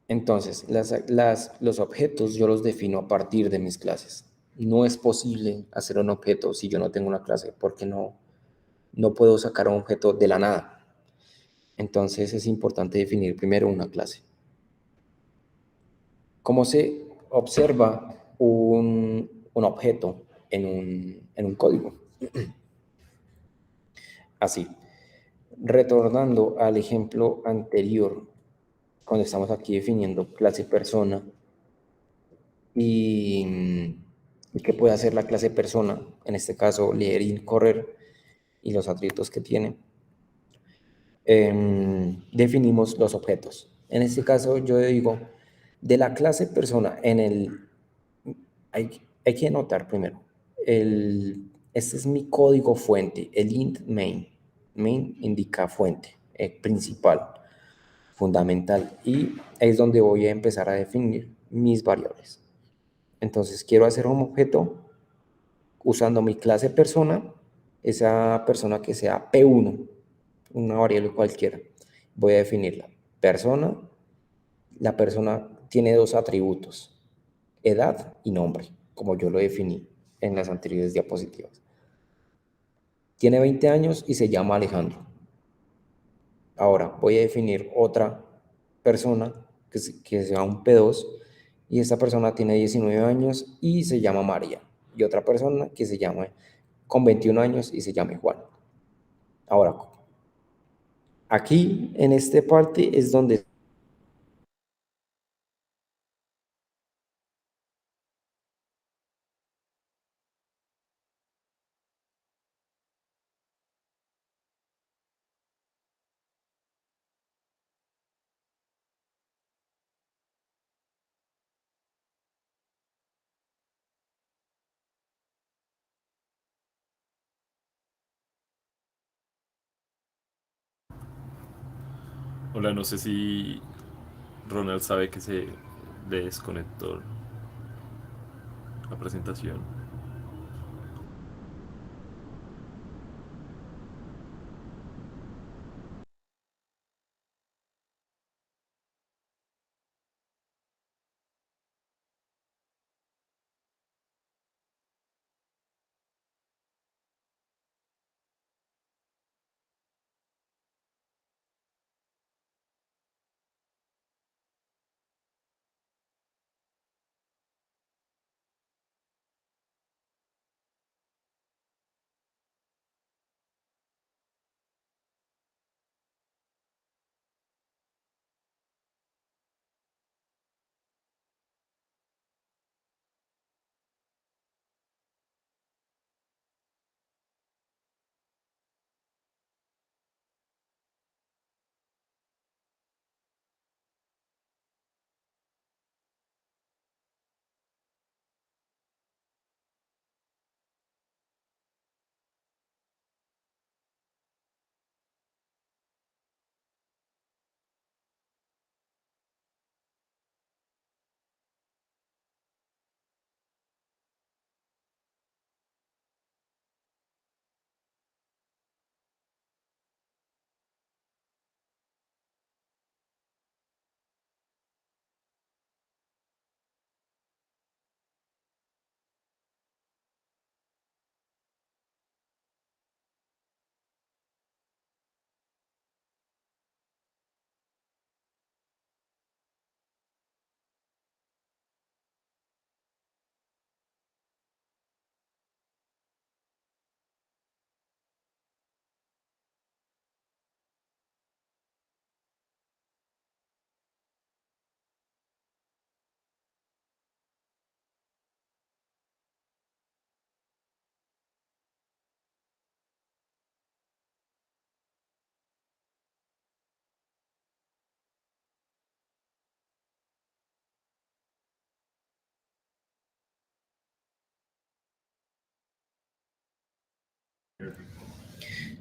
Entonces, los objetos yo los defino a partir de mis clases. No es posible hacer un objeto si yo no tengo una clase, porque no puedo sacar un objeto de la nada. Entonces es importante definir primero una clase. ¿Cómo se observa un objeto en un código? Así, retornando al ejemplo anterior, cuando estamos aquí definiendo clase persona y qué puede hacer la clase persona, en este caso leer y correr y los atributos que tiene, definimos los objetos. En este caso yo digo, de la clase persona, hay que notar primero, este es mi código fuente, el int main. Main indica fuente, principal, fundamental, y es donde voy a empezar a definir mis variables. Entonces quiero hacer un objeto usando mi clase persona, esa persona que sea P1, una variable cualquiera. Voy a definirla. Persona, la persona tiene dos atributos, edad y nombre, como yo lo definí en las anteriores diapositivas. Tiene 20 años y se llama Alejandro. Ahora voy a definir otra persona que sea un P2 y esta persona tiene 19 años y se llama María. Y otra persona que se llama con 21 años y se llama Juan. Ahora, aquí en esta parte es donde... Hola, no sé si Ronald sabe que se le desconectó la presentación.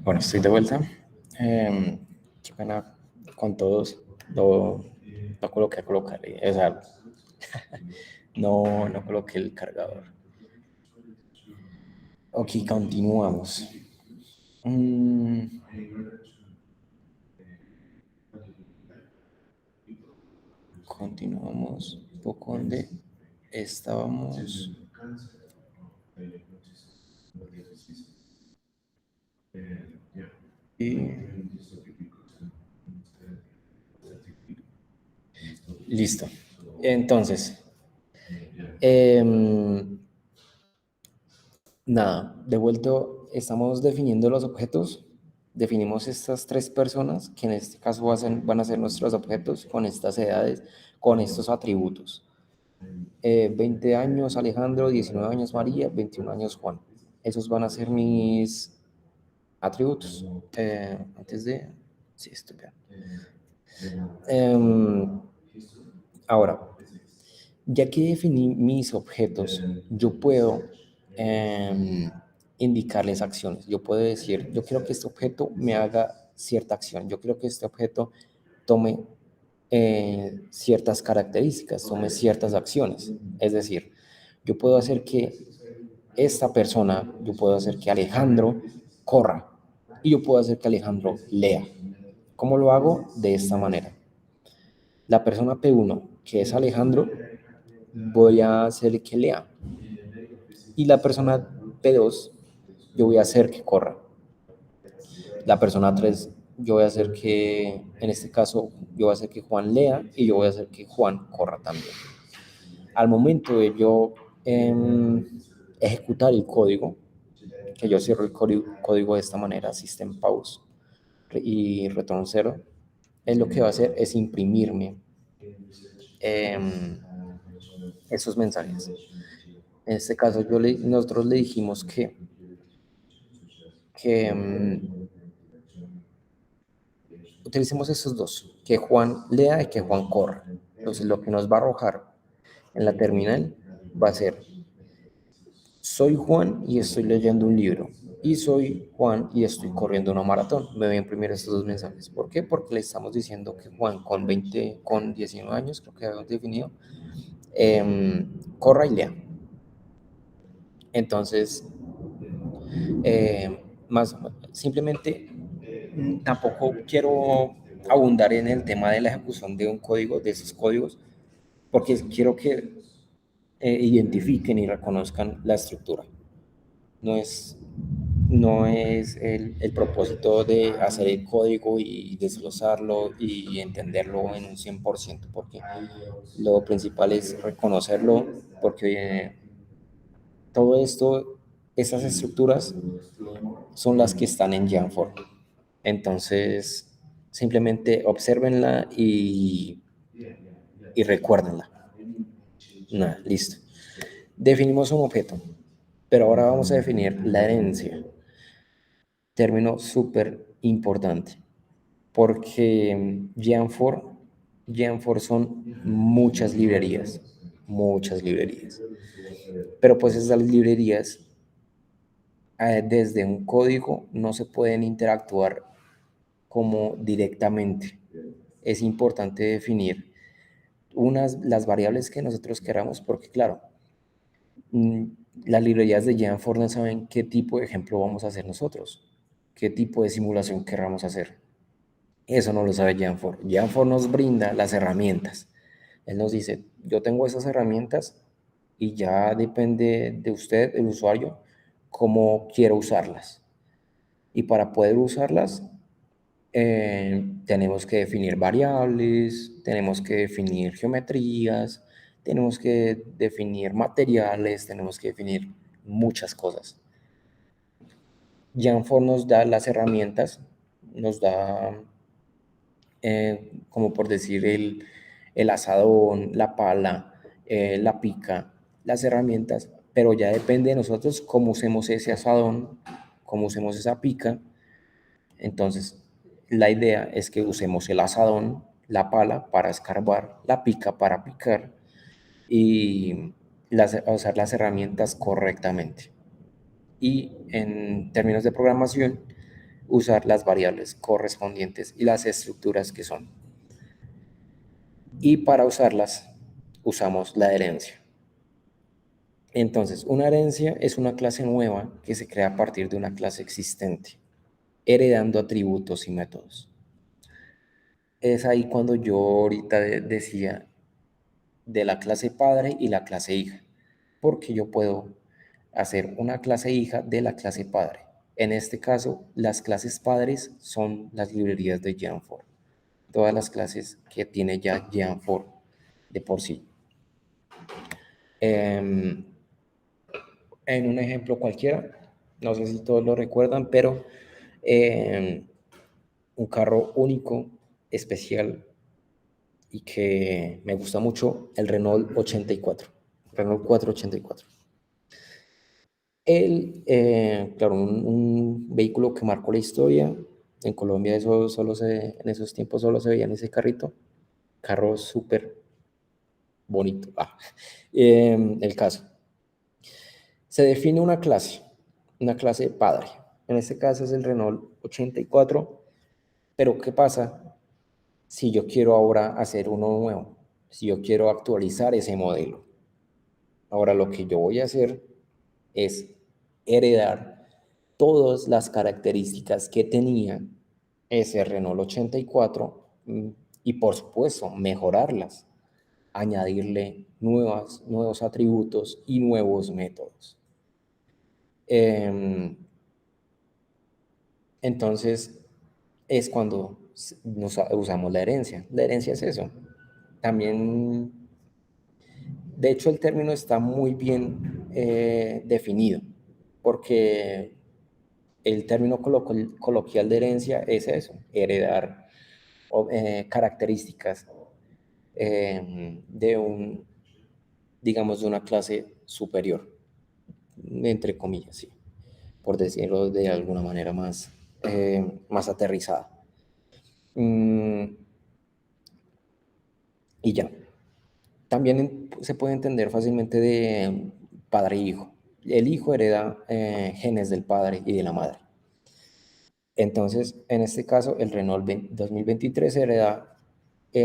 Bueno, estoy de vuelta. Qué pena con todos. No coloqué a colocar, o sea, no coloqué el cargador. Ok, continuamos. Mm, continuamos un poco donde estábamos. Y Listo. Entonces, em, nada, de vuelto, estamos definiendo los objetos. Definimos estas tres personas, que en este caso van a ser nuestros objetos, con estas edades, con estos atributos. 20 años Alejandro, 19 años María, 21 años Juan. Esos van a ser mis atributos. Antes de... Sí, estoy bien. Ahora, ya que definí mis objetos, yo puedo indicarles acciones. Yo puedo decir, yo quiero que este objeto me haga cierta acción. Yo quiero que este objeto tome ciertas características, tome ciertas acciones. Es decir, yo puedo hacer que esta persona, yo puedo hacer que Alejandro corra y yo puedo hacer que Alejandro lea. ¿Cómo lo hago? De esta manera. La persona P1, que es Alejandro, voy a hacer que lea. Y la persona P2, yo voy a hacer que corra. La persona 3, yo voy a hacer que, en este caso, yo voy a hacer que Juan lea y yo voy a hacer que Juan corra también. Al momento de yo ejecutar el código, que yo cierro el código de esta manera, system pause y return 0, es lo que va a hacer es imprimirme esos mensajes. En este caso, nosotros le dijimos que utilicemos esos dos, que Juan lea y que Juan corra. Entonces, lo que nos va a arrojar en la terminal va a ser: soy Juan y estoy leyendo un libro. Y soy Juan y estoy corriendo una maratón. Me voy a imprimir estos dos mensajes. ¿Por qué? Porque le estamos diciendo que Juan con 19 años, creo que habíamos definido, corra y lea. Entonces, más simplemente, tampoco quiero abundar en el tema de la ejecución de un código, de esos códigos, porque quiero que identifiquen y reconozcan la estructura. No es, no es el propósito de hacer el código y desglosarlo y entenderlo en un 100%, porque lo principal es reconocerlo, porque todo esto, esas estructuras son las que están en Janform. Entonces, simplemente obsérvenla y recuérdenla. Nada, listo. Definimos un objeto, pero ahora vamos a definir la herencia. Término súper importante, porque Janform son muchas librerías. Pero pues esas librerías, desde un código, no se pueden interactuar como directamente. Es importante definir las variables que nosotros queramos, porque claro, mm, las librerías de Janform no saben qué tipo de ejemplo vamos a hacer nosotros, qué tipo de simulación querramos hacer. Eso no lo sabe Janform. Janform nos brinda las herramientas. Él nos dice, yo tengo esas herramientas y ya depende de usted, el usuario, cómo quiero usarlas. Y para poder usarlas, tenemos que definir variables, tenemos que definir geometrías, tenemos que definir materiales, tenemos que definir muchas cosas. Janform nos da las herramientas, nos da, como por decir, el asadón, la pala, la pica, las herramientas, pero ya depende de nosotros cómo usemos ese asadón, cómo usemos esa pica. Entonces, la idea es que usemos el asadón, la pala para escarbar, la pica para picar y usar las herramientas correctamente. Y en términos de programación, usar las variables correspondientes y las estructuras que son. Y para usarlas, usamos la herencia. Entonces, una herencia es una clase nueva que se crea a partir de una clase existente, heredando atributos y métodos. Es ahí cuando yo ahorita decía de la clase padre y la clase hija, porque yo puedo hacer una clase hija de la clase padre. En este caso, las clases padres son las librerías de Janform, todas las clases que tiene ya Janform. de por sí. En un ejemplo cualquiera, no sé si todos lo recuerdan, pero un carro único, especial y que me gusta mucho, el Renault 84, Renault 484. Claro, un vehículo que marcó la historia. En Colombia en esos tiempos solo se veía en ese carro súper bonito. El caso. Se define una clase padre. En este caso es el Renault 84, pero ¿qué pasa si yo quiero ahora hacer uno nuevo? Si yo quiero actualizar ese modelo. Ahora lo que yo voy a hacer es heredar todas las características que tenía ese Renault 84 y por supuesto mejorarlas, añadirle nuevos atributos y nuevos métodos. Em, entonces es cuando usamos la herencia. La herencia es eso. También, de hecho, el término está muy bien definido, porque el término coloquial de herencia es eso, heredar características de digamos, de una clase superior, entre comillas, sí, por decirlo de alguna manera más aterrizada. Mm, y ya. También se puede entender fácilmente de padre e hijo. El hijo hereda genes del padre y de la madre. Entonces, en este caso, el Renault 2023 hereda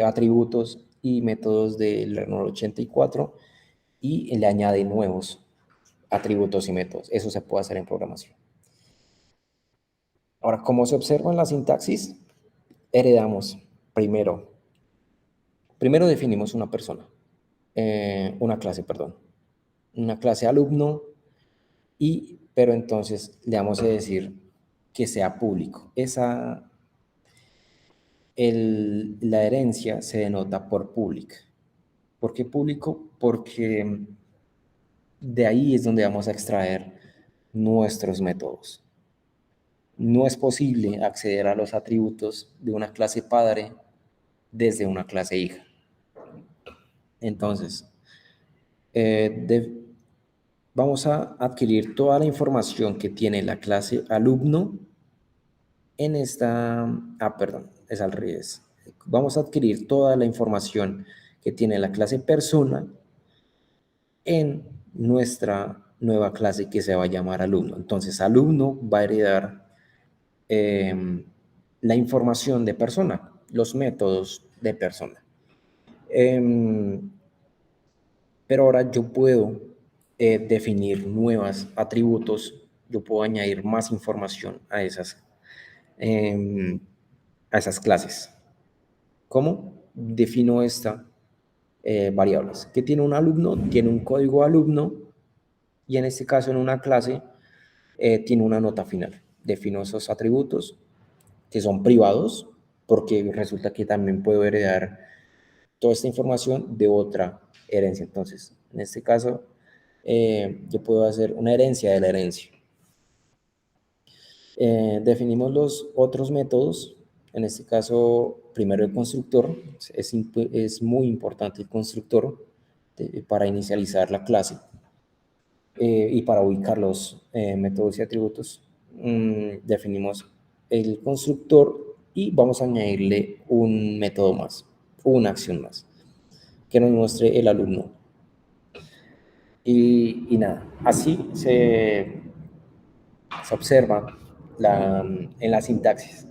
atributos y métodos del Renault 84 y le añade nuevos atributos y métodos. Eso se puede hacer en programación. Ahora, como se observa en la sintaxis, heredamos primero, primero definimos una persona, una clase, perdón, una clase alumno, pero entonces le vamos a decir que sea público. La herencia se denota por public. ¿Por qué público? Porque de ahí es donde vamos a extraer nuestros métodos. No es posible acceder a los atributos de una clase padre desde una clase hija. Entonces, vamos a adquirir toda la información que tiene la clase alumno perdón, es al revés. Vamos a adquirir toda la información que tiene la clase persona en nuestra nueva clase que se va a llamar alumno. Entonces, alumno va a heredar la información de persona, los métodos de persona. Pero ahora yo puedo definir nuevos atributos, yo puedo añadir más información a esas clases. ¿Cómo? Defino esta variables. ¿Qué tiene un alumno? Tiene un código alumno y en este caso en una clase tiene una nota final. Defino esos atributos que son privados porque resulta que también puedo heredar toda esta información de otra herencia. Entonces, en este caso, yo puedo hacer una herencia de la herencia. Definimos los otros métodos. En este caso, primero el constructor. Es muy importante el constructor para inicializar la clase y para ubicar los métodos y atributos. Definimos el constructor y vamos a añadirle un método más, una acción más, que nos muestre el alumno. Y nada, así se observa en la sintaxis.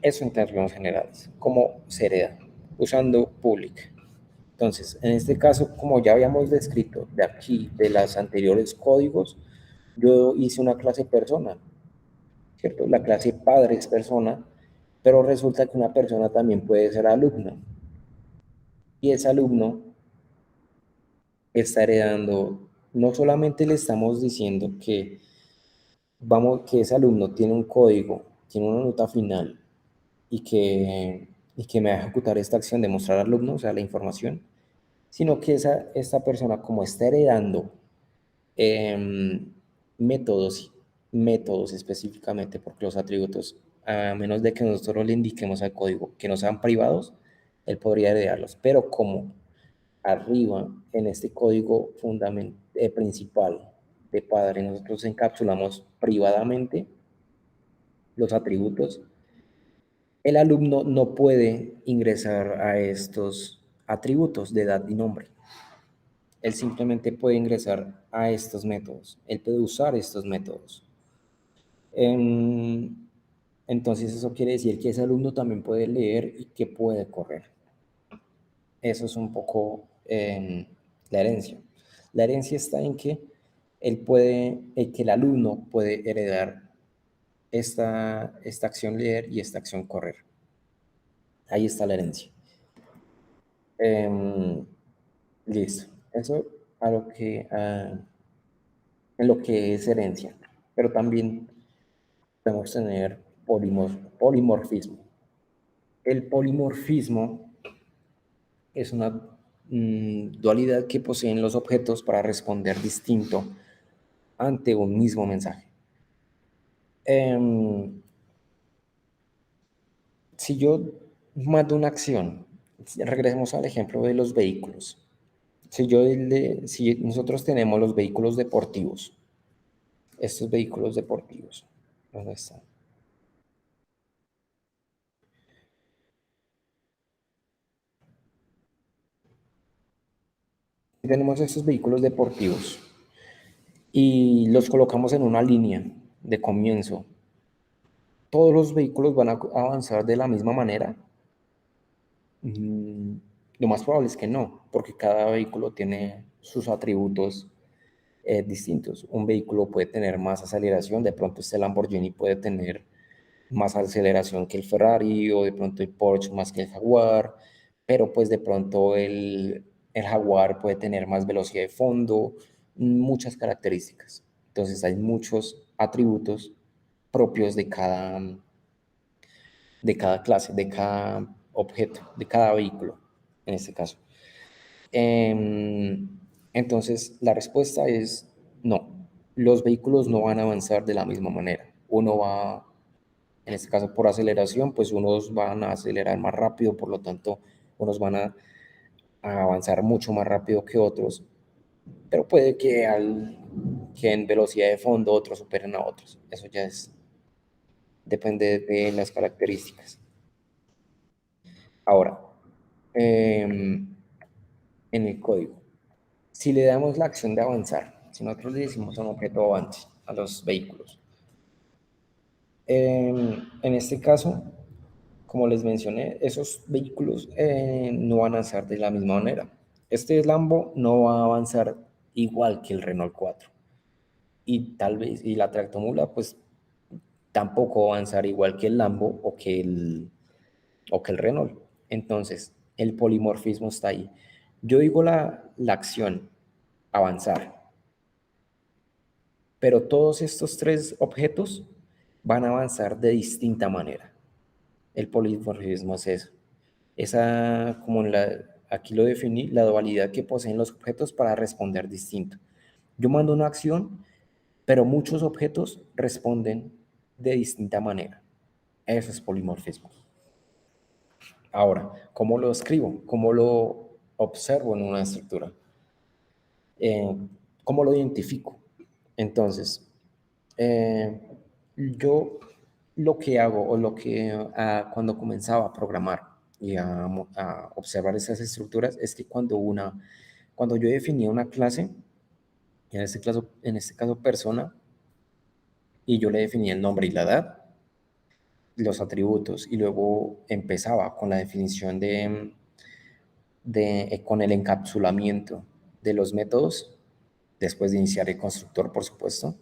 Eso en términos generales, cómo se hereda, usando public. Entonces, en este caso, como ya habíamos descrito de aquí, de los anteriores códigos, yo hice una clase persona, ¿cierto? La clase padre es persona, pero resulta que una persona también puede ser alumno. Y ese alumno está heredando, no solamente le estamos diciendo que ese alumno tiene un código, tiene una nota final y que y que me va a ejecutar esta acción de mostrar al alumno, o sea, la información, sino que esta persona, como está heredando em, métodos, métodos específicamente, porque los atributos, a menos de que nosotros le indiquemos al código que no sean privados, él podría heredarlos. Pero como arriba, en este código principal de padre, nosotros encapsulamos privadamente los atributos, el alumno no puede ingresar a estos atributos de edad y nombre. Él simplemente puede ingresar a estos métodos. Él puede usar estos métodos. Em, entonces eso quiere decir que ese alumno también puede leer y que puede correr. Eso es un poco la herencia. La herencia está en que que el alumno puede heredar esta acción leer y esta acción correr. Ahí está la herencia. Em, listo. Eso en lo que es herencia. Pero también podemos tener polimorfismo. El polimorfismo es una dualidad que poseen los objetos para responder distinto ante un mismo mensaje. Em, si yo mando una acción, regresemos al ejemplo de los vehículos. Si nosotros tenemos los vehículos deportivos, estos vehículos deportivos, ¿dónde están? Si tenemos estos vehículos deportivos y los colocamos en una línea de comienzo, ¿todos los vehículos van a avanzar de la misma manera? Mm, lo más probable es que no, porque cada vehículo tiene sus atributos distintos. Un vehículo puede tener más aceleración, de pronto este Lamborghini puede tener más aceleración que el Ferrari, o de pronto el Porsche más que el Jaguar, pero pues de pronto el Jaguar puede tener más velocidad de fondo, muchas características. Entonces hay muchos atributos propios de cada clase, de cada objeto, de cada vehículo, en este caso. Em, entonces, la respuesta es no. Los vehículos no van a avanzar de la misma manera. Uno va, en este caso por aceleración, pues unos van a acelerar más rápido, por lo tanto, unos van a avanzar mucho más rápido que otros, pero puede que en velocidad de fondo otros superen a otros. Eso ya depende de las características. Ahora, en el código, si le damos la acción de avanzar, si nosotros le decimos a un objeto avance, a los vehículos, en este caso, como les mencioné, esos vehículos no van a avanzar de la misma manera. Este Lambo no va a avanzar igual que el Renault 4. Y tal vez, y la tractomula, pues tampoco va a avanzar igual que el Lambo o que el Renault. Entonces, el polimorfismo está ahí. Yo digo la acción, avanzar, pero todos estos tres objetos van a avanzar de distinta manera. El polimorfismo es eso. Como aquí lo definí, la dualidad que poseen los objetos para responder distinto. Yo mando una acción, pero muchos objetos responden de distinta manera. Eso es polimorfismo. Ahora, ¿cómo lo escribo? ¿Cómo lo observo en una estructura? Eh, ¿Cómo lo identifico? Entonces, yo lo que hago o cuando comenzaba a programar y a observar esas estructuras es que cuando yo definía una clase, en este caso persona, y yo le definía el nombre y la edad, los atributos, y luego empezaba con la definición con el encapsulamiento de los métodos, después de iniciar el constructor, por supuesto.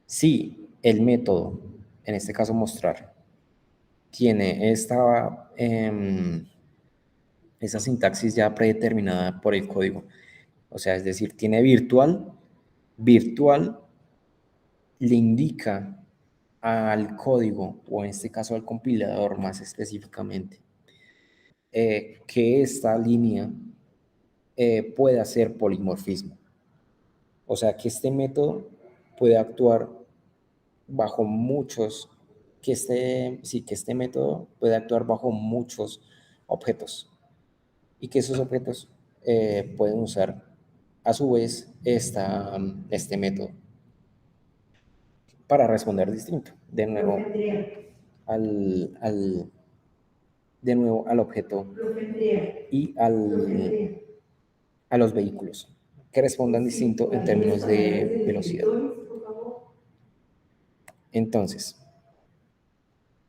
Si el método, en este caso mostrar, tiene esa sintaxis ya predeterminada por el código, o sea, es decir, tiene virtual, virtual le indica al código, o en este caso al compilador más específicamente, que esta línea pueda ser polimorfismo. O sea, que este método puede actuar bajo muchos, que este método puede actuar bajo muchos objetos y que esos objetos pueden usar a su vez este método para responder distinto. Al, al, de nuevo al objeto y a los vehículos que respondan distinto en términos de velocidad. Entonces,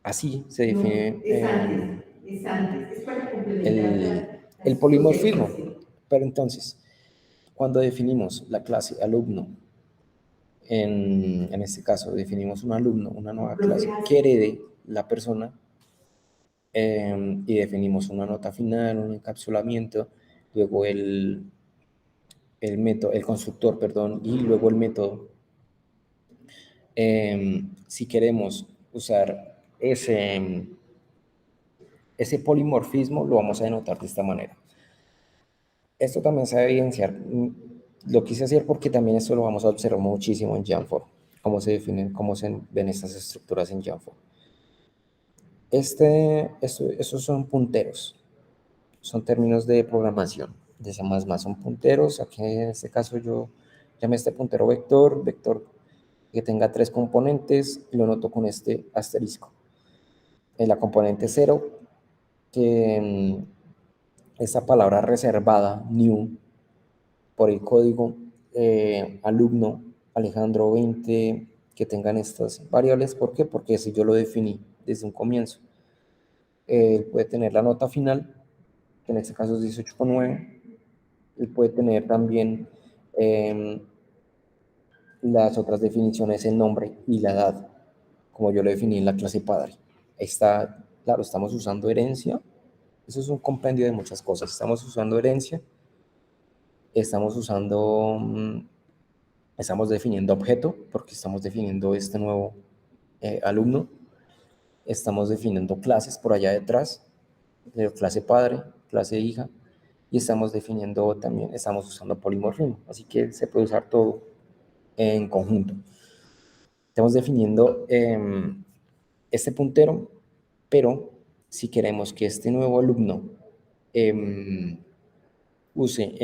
así se define el polimorfismo. Pero entonces, cuando definimos la clase alumno, en este caso definimos un alumno, una nueva clase que herede la persona, y definimos una nota final, un encapsulamiento, luego el método, el constructor, perdón, y luego el método. Si queremos usar ese polimorfismo, lo vamos a denotar de esta manera. Esto también se va a evidenciar. Lo quise hacer porque también esto lo vamos a observar muchísimo en Janfor, cómo se definen, cómo se ven estas estructuras en Janfor. Estos son punteros, son términos de programación de C++, son punteros. Aquí en este caso yo llamé este puntero vector, vector que tenga 3 componentes, y lo noto con este asterisco. En la componente 0, que esta palabra reservada, new, por el código alumno Alejandro 20, que tengan estas variables. ¿Por qué? Porque si yo lo definí desde un comienzo, puede tener la nota final, que en este caso es 18,9. Él puede tener también las otras definiciones, el nombre y la edad, como yo lo definí en la clase padre. Está, claro, estamos usando herencia. Eso es un compendio de muchas cosas. Estamos usando herencia, estamos usando, estamos definiendo objeto, porque estamos definiendo este nuevo alumno. Estamos definiendo clases por allá detrás, clase padre, clase hija, y estamos definiendo también, estamos usando polimorfismo, así que se puede usar todo en conjunto. Estamos definiendo este puntero, pero si queremos que este nuevo alumno use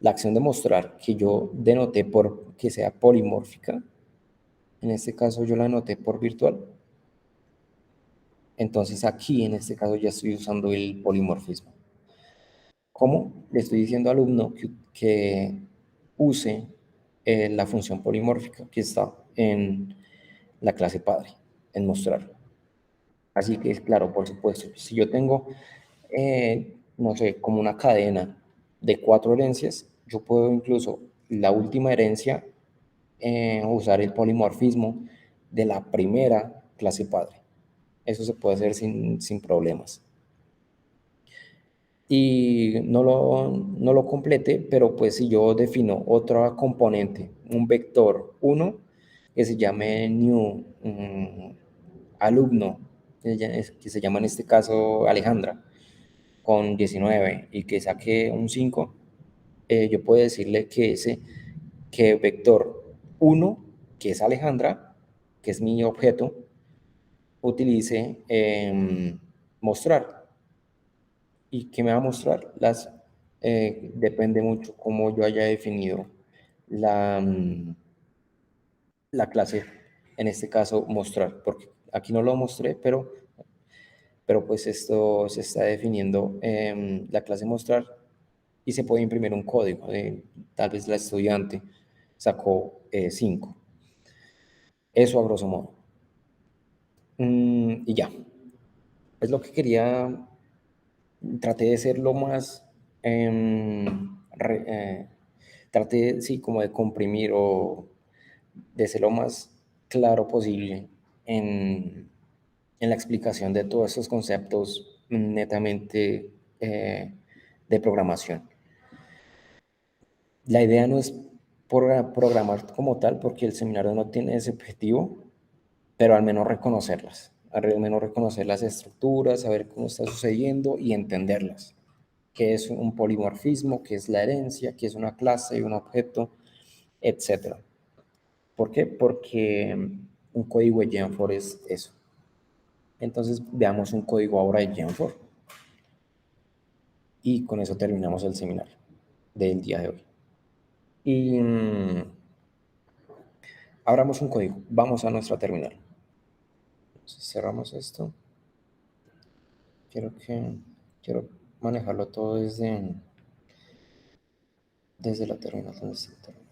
la acción de mostrar, que yo denoté por que sea polimórfica, en este caso yo la anoté por virtual, entonces aquí en este caso ya estoy usando el polimorfismo. ¿Cómo? Le estoy diciendo al alumno que use la función polimórfica que está en la clase padre, en mostrar. Así que es claro, por supuesto, si yo tengo, no sé, como una cadena de 4 herencias, yo puedo incluso la última herencia usar el polimorfismo de la primera clase padre. Eso se puede hacer sin problemas. Y no lo complete, pero pues si yo defino otra componente, un vector 1, que se llame new alumno, que se llama en este caso Alejandra, con 19, y que saque un 5, yo puedo decirle que vector 1, que es Alejandra, que es mi objeto, utilice mostrar. ¿Y qué me va a mostrar? Depende mucho cómo yo haya definido la clase, en este caso mostrar, porque aquí no lo mostré, pero pues esto se está definiendo la clase mostrar, y se puede imprimir un código. Tal vez la estudiante sacó 5. Eso a grosso modo. Y ya. Es lo que quería. Traté de ser lo más. Traté, sí, como de comprimir o de ser lo más claro posible en la explicación de todos estos conceptos netamente de programación. La idea no es programar como tal, porque el seminario no tiene ese objetivo, pero al menos reconocerlas. al menos reconocer las estructuras, saber cómo está sucediendo y entenderlas. ¿Qué es un polimorfismo? ¿Qué es la herencia? ¿Qué es una clase, un objeto? Etcétera. ¿Por qué? Porque un código de Janford es eso. Entonces veamos un código ahora de Janford y con eso terminamos el seminario del día de hoy. Y abramos un código, vamos a nuestra terminal. Entonces, cerramos esto. Quiero manejarlo todo desde la terminal. ¿Dónde está la terminal?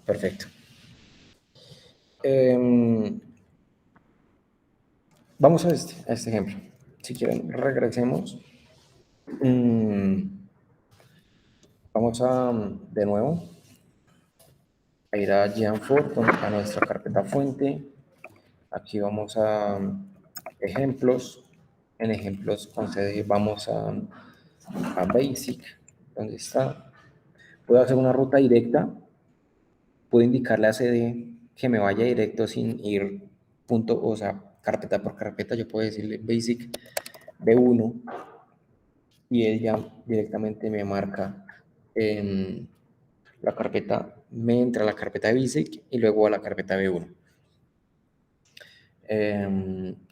Perfecto. Vamos a este ejemplo. Si quieren, regresemos. Vamos de nuevo, a ir a Janford, a nuestra carpeta fuente. Aquí vamos a ejemplos. En ejemplos con CD vamos a Basic, donde está. Puedo hacer una ruta directa. Puedo indicarle a CD que me vaya directo sin ir punto, o sea, carpeta por carpeta. Yo puedo decirle Basic B1 y él ya directamente me marca la carpeta, me entra a la carpeta de Basic y luego a la carpeta B1.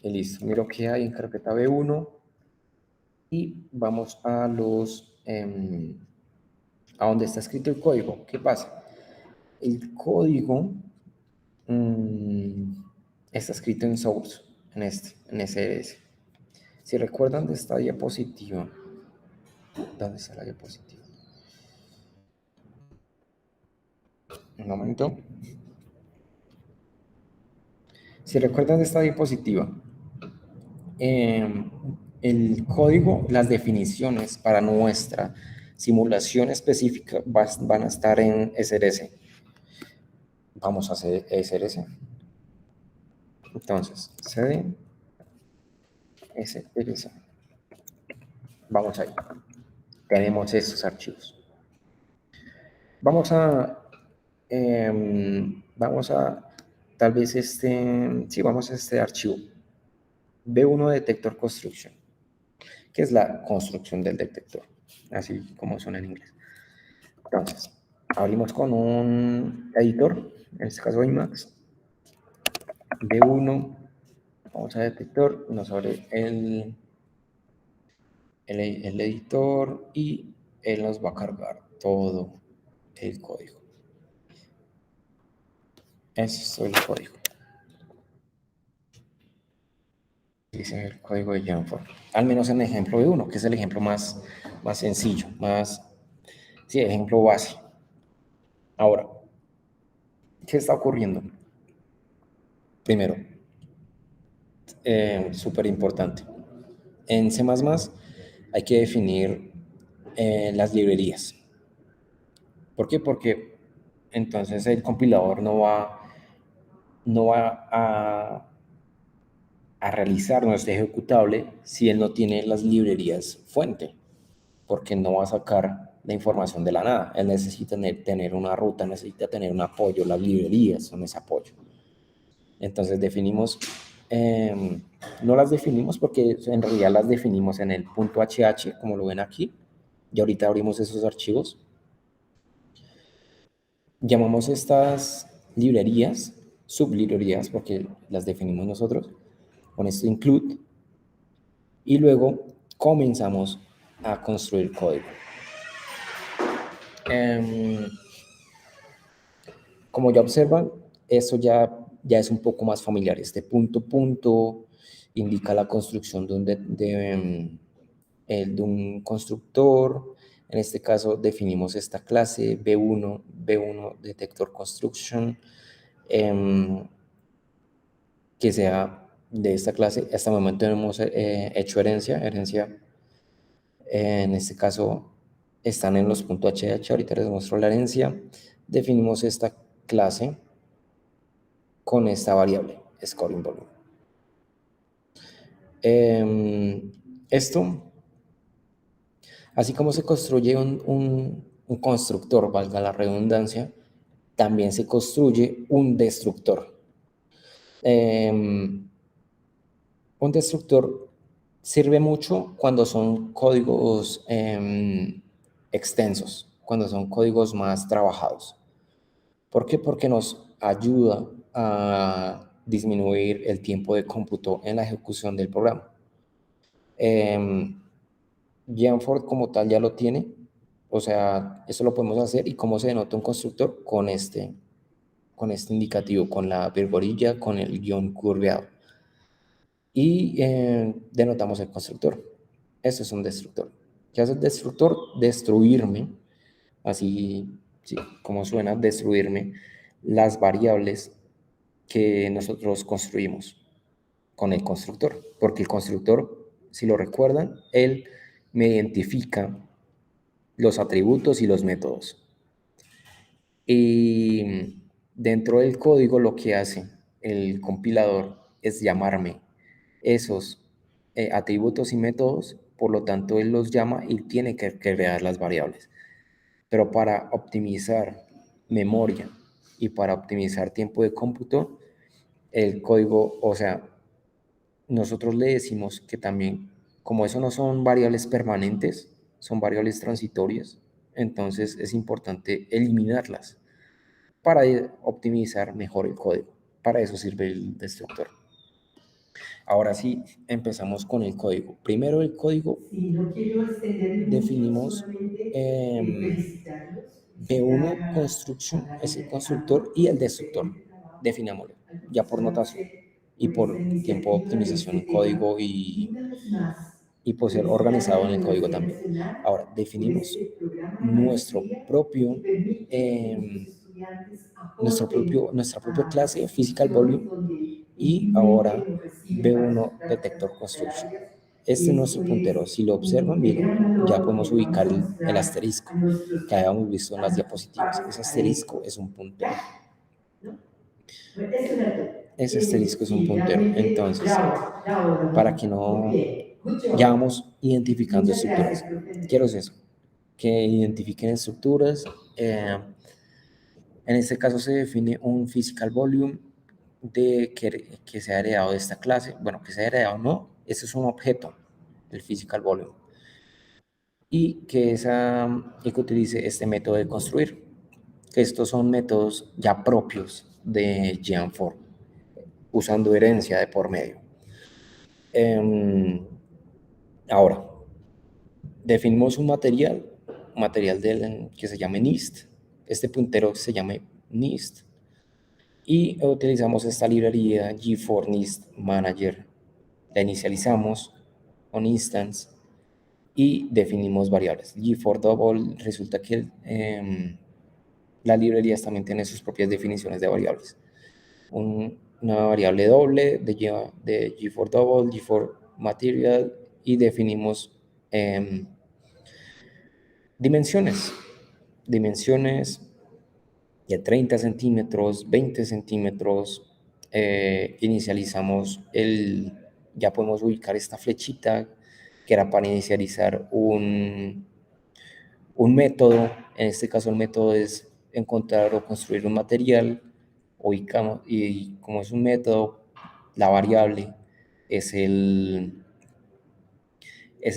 Y listo, miro qué hay en carpeta B1 y vamos a a donde está escrito el código. ¿Qué pasa? El código está escrito en source, en SRS. Si recuerdan de esta diapositiva, ¿dónde está la diapositiva? Un momento. Si recuerdan de esta diapositiva, el código, las definiciones para nuestra simulación específica van a estar en SRS. Vamos a hacer SRS. Entonces, cd SRS. Vamos ahí. Tenemos estos archivos. Vamos a tal vez vamos a este archivo. B1 Detector Construction, que es la construcción del detector, así como suena en inglés. Entonces, abrimos con un editor, en este caso Emacs, B1, vamos a detector, nos abre el editor y él nos va a cargar todo el código. Eso es el código. Dice el código de Janford. Al menos en el ejemplo B1, que es el ejemplo más sencillo, ejemplo base. Ahora, ¿qué está ocurriendo? Primero, súper importante. En C++ hay que definir las librerías. ¿Por qué? Porque entonces el compilador no va a realizar nuestro ejecutable si él no tiene las librerías fuente, porque no va a sacar la información de la nada. Él necesita tener una ruta, necesita tener un apoyo, las librerías son ese apoyo. Entonces definimos, no las definimos porque en realidad las definimos en el .hh, como lo ven aquí, y ahorita abrimos esos archivos. Llamamos estas librerías, sublibrerías, porque las definimos nosotros, con esto include, y luego comenzamos a construir código. Como ya observan, eso ya es un poco más familiar. Este punto indica la construcción de un constructor. En este caso definimos esta clase B1 Detector Construction, que sea de esta clase. Hasta el momento hemos hecho herencia, en este caso están en los .hh, ahorita les muestro la herencia. Definimos esta clase con esta variable, scoring volume. Esto, así como se construye un constructor, valga la redundancia, también se construye un destructor. Em, un destructor sirve mucho cuando son códigos extensos, cuando son códigos más trabajados. ¿Por qué? Porque nos ayuda a disminuir el tiempo de cómputo en la ejecución del programa. Jamford como tal ya lo tiene, o sea, eso lo podemos hacer. ¿Y cómo se denota un constructor? Con este indicativo, con la virgulilla, con el guión curveado. Y denotamos el constructor. Eso es un destructor. ¿Qué hace el destructor? Destruirme, así sí, como suena, destruirme las variables que nosotros construimos con el constructor. Porque el constructor, si lo recuerdan, él me identifica los atributos y los métodos. Y dentro del código lo que hace el compilador es llamarme esos atributos y métodos, por lo tanto él los llama y tiene que crear las variables. Pero para optimizar memoria y para optimizar tiempo de cómputo, el código, o sea, nosotros le decimos que también, como eso no son variables permanentes, son variables transitorias, entonces es importante eliminarlas para optimizar mejor el código. Para eso sirve el destructor. Ahora sí, empezamos con el código. Primero el código, Sí, no quiero extenderme mucho, definimos felicitarlos. B1 construction, es el constructor, y el destructor, definámoslo, ya por notación y por tiempo de optimización en código y por ser organizado en el código también. Ahora, definimos nuestro propio, nuestra propia clase Physical Volume y ahora B1 Detector Construction. Este es nuestro puntero. Si lo observan, miren, ya podemos ubicar el asterisco que habíamos visto en las diapositivas. Ese asterisco es un puntero. Ese asterisco es un puntero. Entonces, para que no, ya vamos identificando estructuras. Quiero eso, que identifiquen estructuras. En este caso se define un physical volume que se ha heredado de esta clase. Bueno, que se ha heredado no, ese es un objeto, el physical volume. Y que utilice este método de construir. Que estos son métodos ya propios de Geant4, usando herencia de por medio. Ahora, definimos un material que se llame NIST. Este puntero se llama NIST. Y utilizamos esta librería G4 NIST Manager. La inicializamos on instance y definimos variables. G4 Double, resulta que las librerías también tienen sus propias definiciones de variables. Una variable doble de G4 Double, G4 Material, y definimos dimensiones de 30 centímetros, 20 centímetros. Inicializamos ya podemos ubicar esta flechita que era para inicializar un método. En este caso el método es encontrar o construir un material. Ubicamos, y como es un método, la variable es el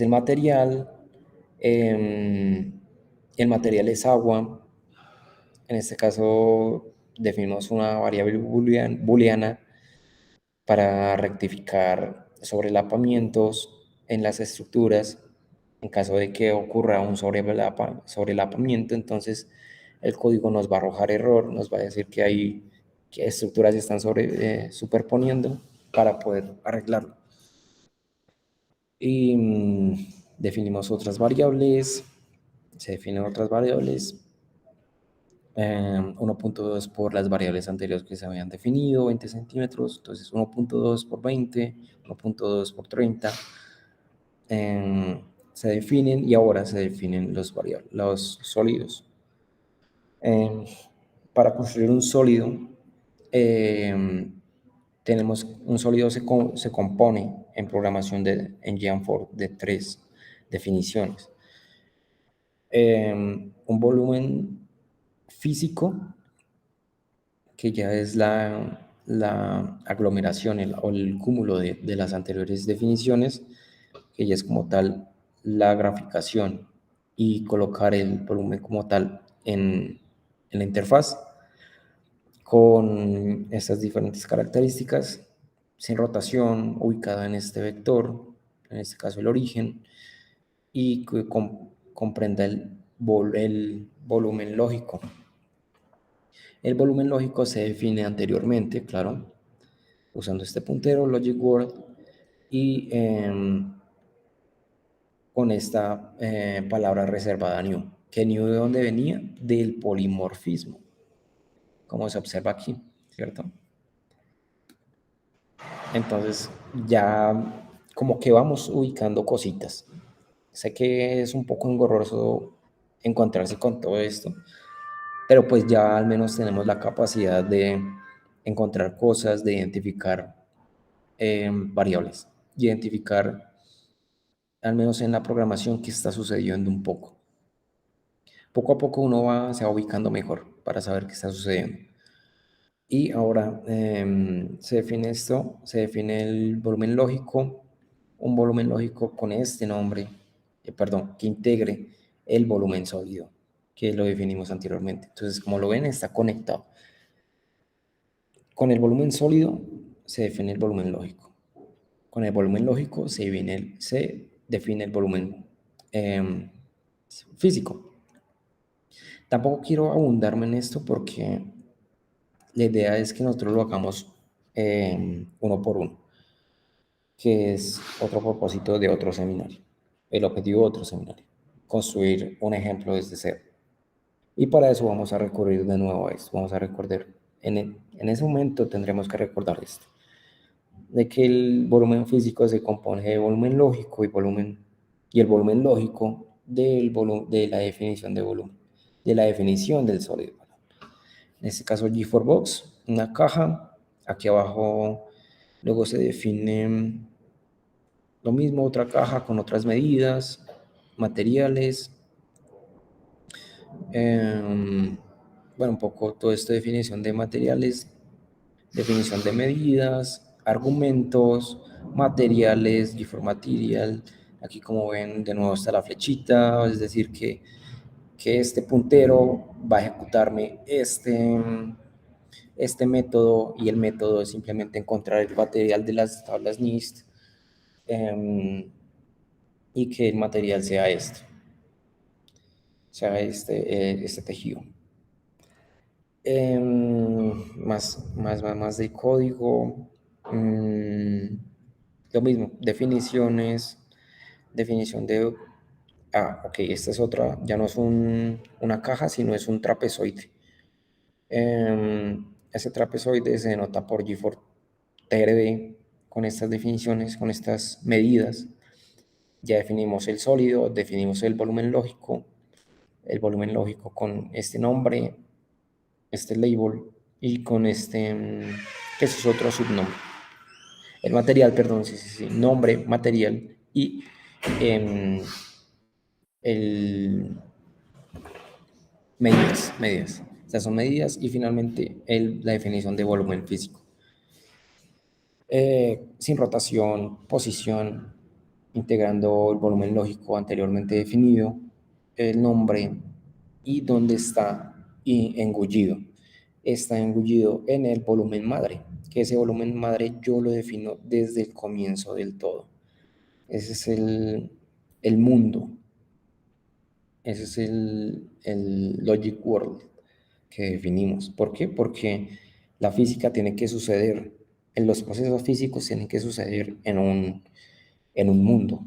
material. El material es agua. En este caso definimos una variable booleana para rectificar sobrelapamientos en las estructuras. En caso de que ocurra un sobrelapamiento, entonces el código nos va a arrojar error, nos va a decir que estructuras se están superponiendo para poder arreglarlo. Y definimos otras variables, se definen otras variables. 1.2 por las variables anteriores que se habían definido, 20 centímetros, entonces 1.2 por 20, 1.2 por 30, se definen, y ahora se definen los sólidos. Para construir un sólido, tenemos un sólido se compone en programación en Geant4 de 3 definiciones. Un volumen físico, que ya es la aglomeración o el cúmulo de las anteriores definiciones, que ya es como tal la graficación y colocar el volumen como tal en la interfaz con estas diferentes características, sin rotación, ubicada en este vector, en este caso el origen, y que comprenda el volumen lógico. El volumen lógico se define anteriormente, claro, usando este puntero, logic word, y con esta palabra reservada new. ¿Que new de dónde venía? Del polimorfismo, como se observa aquí, ¿cierto? Entonces ya como que vamos ubicando cositas. Sé que es un poco engorroso encontrarse con todo esto, pero pues ya al menos tenemos la capacidad de encontrar cosas, de identificar variables, identificar al menos en la programación que está sucediendo un poco. Poco a poco uno se va ubicando mejor para saber qué está sucediendo. Y ahora se define esto, se define el volumen lógico, un volumen lógico con este nombre, perdón, que integre el volumen sólido, que lo definimos anteriormente. Entonces, como lo ven, está conectado. Con el volumen sólido se define el volumen lógico. Con el volumen lógico se define el volumen físico. Tampoco quiero abundarme en esto porque la idea es que nosotros lo hagamos uno por uno, que es otro propósito de otro seminario, el objetivo de otro seminario, construir un ejemplo desde cero. Y para eso vamos a recurrir de nuevo a esto, vamos a recordar, en ese momento tendremos que recordar esto, de que el volumen físico se compone de volumen lógico y el volumen lógico de la definición de volumen, de la definición del sólido. En este caso G4Box, una caja, aquí abajo luego se define lo mismo, otra caja con otras medidas, materiales, bueno, un poco todo esto de definición de materiales, definición de medidas, argumentos, materiales, G4 Material, aquí como ven de nuevo está la flechita, es decir que este puntero va a ejecutarme este método y el método es simplemente encontrar el material de las tablas NIST y que el material sea este tejido. Más de código, lo mismo, definiciones, definición de, ok, esta es otra, ya no es una caja, sino es un trapezoide. Ese trapezoide se denota por G4 TRD con estas definiciones, con estas medidas. Ya definimos el sólido, definimos el volumen lógico con este nombre, este label y con que es otro subnombre. El material, perdón, sí, nombre, material y el medidas. Estas son medidas y finalmente la definición de volumen físico. Sin rotación, posición, integrando el volumen lógico anteriormente definido, el nombre y dónde está engullido. Está engullido en el volumen madre, que ese volumen madre yo lo defino desde el comienzo del todo. Ese es el mundo, ese es el logic world que definimos. ¿Por qué? Porque la física tiene que suceder, en los procesos físicos tienen que suceder en un mundo.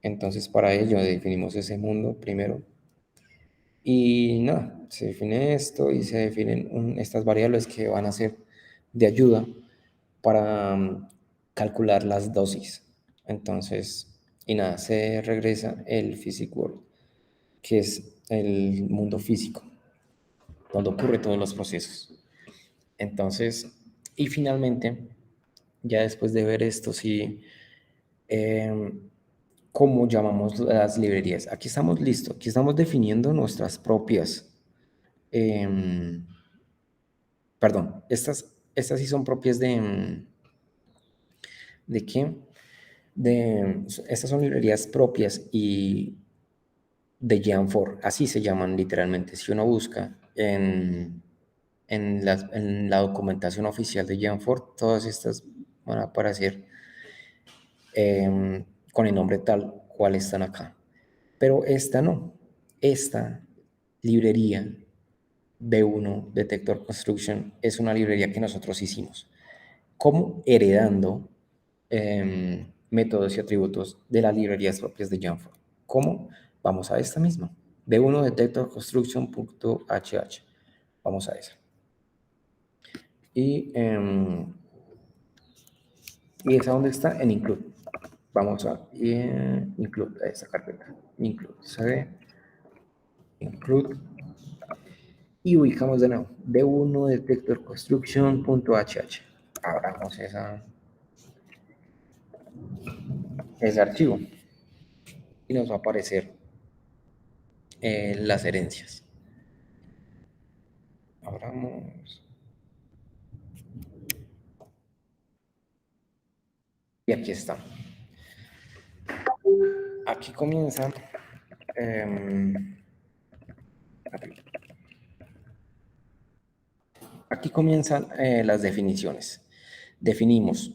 Entonces, para ello definimos ese mundo primero. Y nada, se define esto y se definen estas variables que van a ser de ayuda para calcular las dosis. Entonces, y nada, se regresa el physics world, que es el mundo físico, donde ocurren todos los procesos. Entonces, y finalmente, ya después de ver esto, sí, ¿cómo llamamos las librerías? Aquí estamos listos, aquí estamos definiendo nuestras propias, perdón, estas estas sí son propias ¿de qué? Estas son librerías propias y de Geant4, así se llaman literalmente. Si uno busca en la documentación oficial de Geant4, todas estas van a aparecer con el nombre tal cual están acá. Pero esta no. Esta librería B1 Detector Construction es una librería que nosotros hicimos, como heredando métodos y atributos de las librerías propias de Geant4. ¿Cómo? Vamos a esta misma, B1 Detector Construction.hh. Vamos a esa. Y esa dónde está en include. Vamos a include a esa carpeta. Include, ¿sabe? Include. Y ubicamos de nuevo B1 Detector Construction.hh. Abramos ese archivo y nos va a aparecer las herencias. Abramos. Y aquí está. Aquí comienza. Aquí comienzan las definiciones. Definimos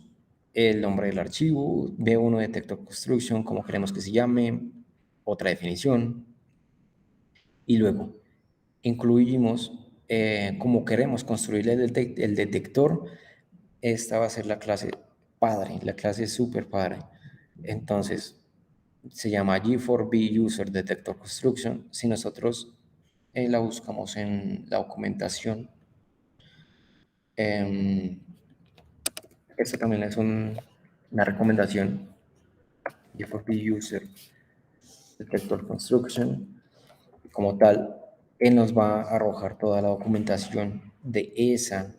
el nombre del archivo, B1 Detector Construction, como queremos que se llame, otra definición, y luego incluimos como queremos construir el detector. Esta va a ser la clase padre, la clase super padre. Entonces, se llama G4B User Detector Construction. Si nosotros la buscamos en la documentación, esta también es una recomendación. G4B User Detector Construction. Como tal, él nos va a arrojar toda la documentación de esa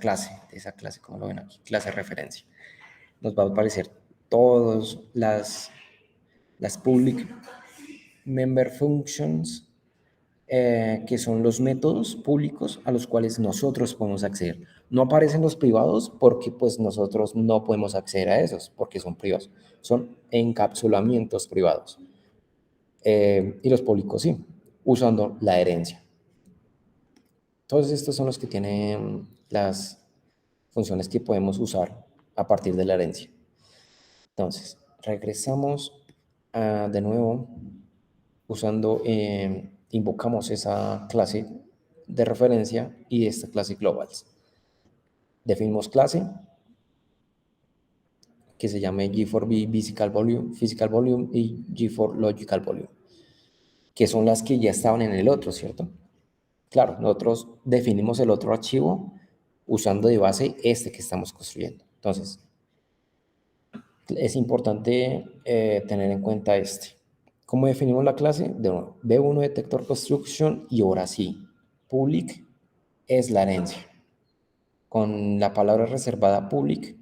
clase, como lo ven aquí, clase de referencia. Nos va a aparecer todas las public member functions, que son los métodos públicos a los cuales nosotros podemos acceder. No aparecen los privados porque pues nosotros no podemos acceder a esos porque son privados, son encapsulamientos privados. Y los públicos sí, usando la herencia. Todos estos son los que tienen las funciones que podemos usar a partir de la herencia. Entonces, regresamos de nuevo usando, invocamos esa clase de referencia y esta clase globals. Definimos clase que se llame G4B Physical Volume y G4 Logical Volume, que son las que ya estaban en el otro, ¿cierto? Claro, nosotros definimos el otro archivo usando de base este que estamos construyendo. Entonces, es importante tener en cuenta este. ¿Cómo definimos la clase? De nuevo, B1 Detector Construction y ahora sí, Public es la herencia. Con la palabra reservada Public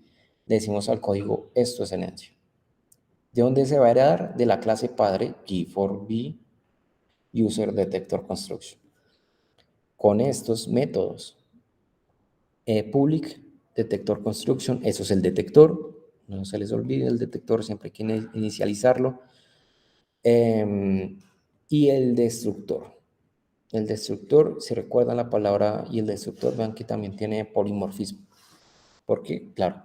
decimos al código esto es herencia. ¿De dónde se va a heredar? De la clase padre G4B User Detector Construction. Con estos métodos, Public Detector Construction, eso es el detector, no se les olvide el detector, siempre hay que inicializarlo. Y el destructor. El destructor, si recuerdan la palabra y el destructor, vean que también tiene polimorfismo. ¿Por qué? Claro,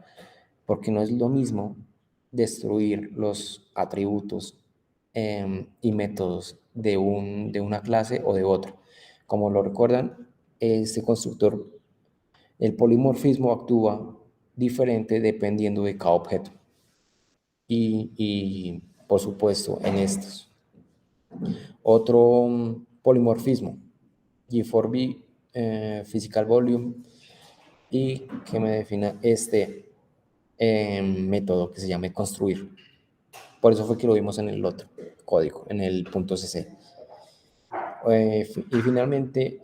porque no es lo mismo destruir los atributos y métodos de una clase o de otra. Como lo recuerdan, este constructor, el polimorfismo actúa diferente dependiendo de cada objeto. Y por supuesto, en estos. Otro polimorfismo, G4B, Physical Volume, y que me defina este método que se llama construir. Por eso fue que lo vimos en el otro código, en el .cc. Y finalmente,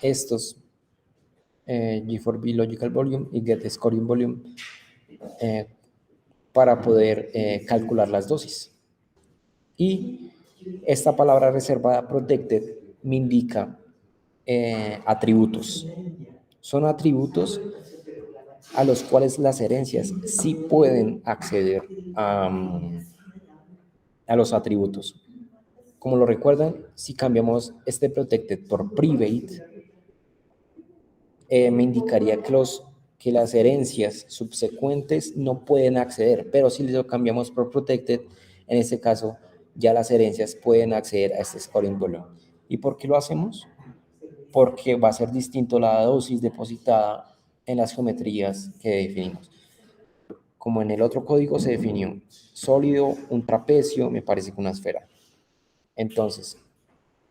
estos G4B Logical Volume y Get Scoring Volume para poder calcular las dosis. Y esta palabra reservada protected me indica atributos. Son atributos a los cuales las herencias sí pueden acceder a los atributos. Como lo recuerdan, si cambiamos este protected por private, me indicaría que las herencias subsecuentes no pueden acceder, pero si lo cambiamos por protected, en este caso ya las herencias pueden acceder a este scoring value. ¿Y por qué lo hacemos? Porque va a ser distinto la dosis depositada en las geometrías que definimos. Como en el otro código se definió sólido, un trapecio, me parece que una esfera. Entonces,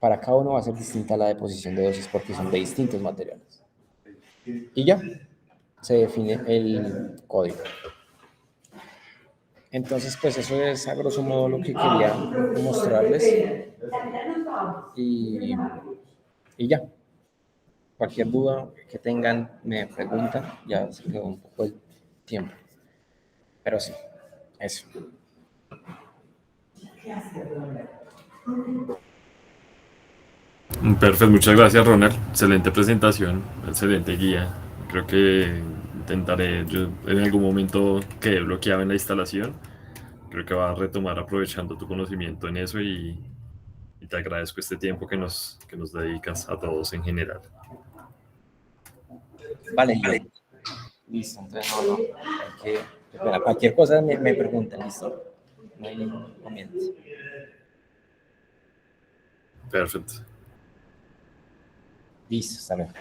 para cada uno va a ser distinta la deposición de dosis porque son de distintos materiales. Y ya, se define el código. Entonces, pues eso es a grosso modo lo que quería mostrarles. Y ya. Cualquier duda que tengan, me preguntan. Ya se quedó un poco el tiempo. Pero sí, eso. Perfecto, muchas gracias Ronald. Excelente presentación, excelente guía. Creo que intentaré, yo en algún momento quedé bloqueado en la instalación. Creo que va a retomar aprovechando tu conocimiento en eso y te agradezco este tiempo que nos dedicas a todos en general. Vale, listo. Entonces, no, hay que, espera, cualquier cosa me preguntan, listo. No hay ningún inconveniente. Perfecto. Listo, hasta luego.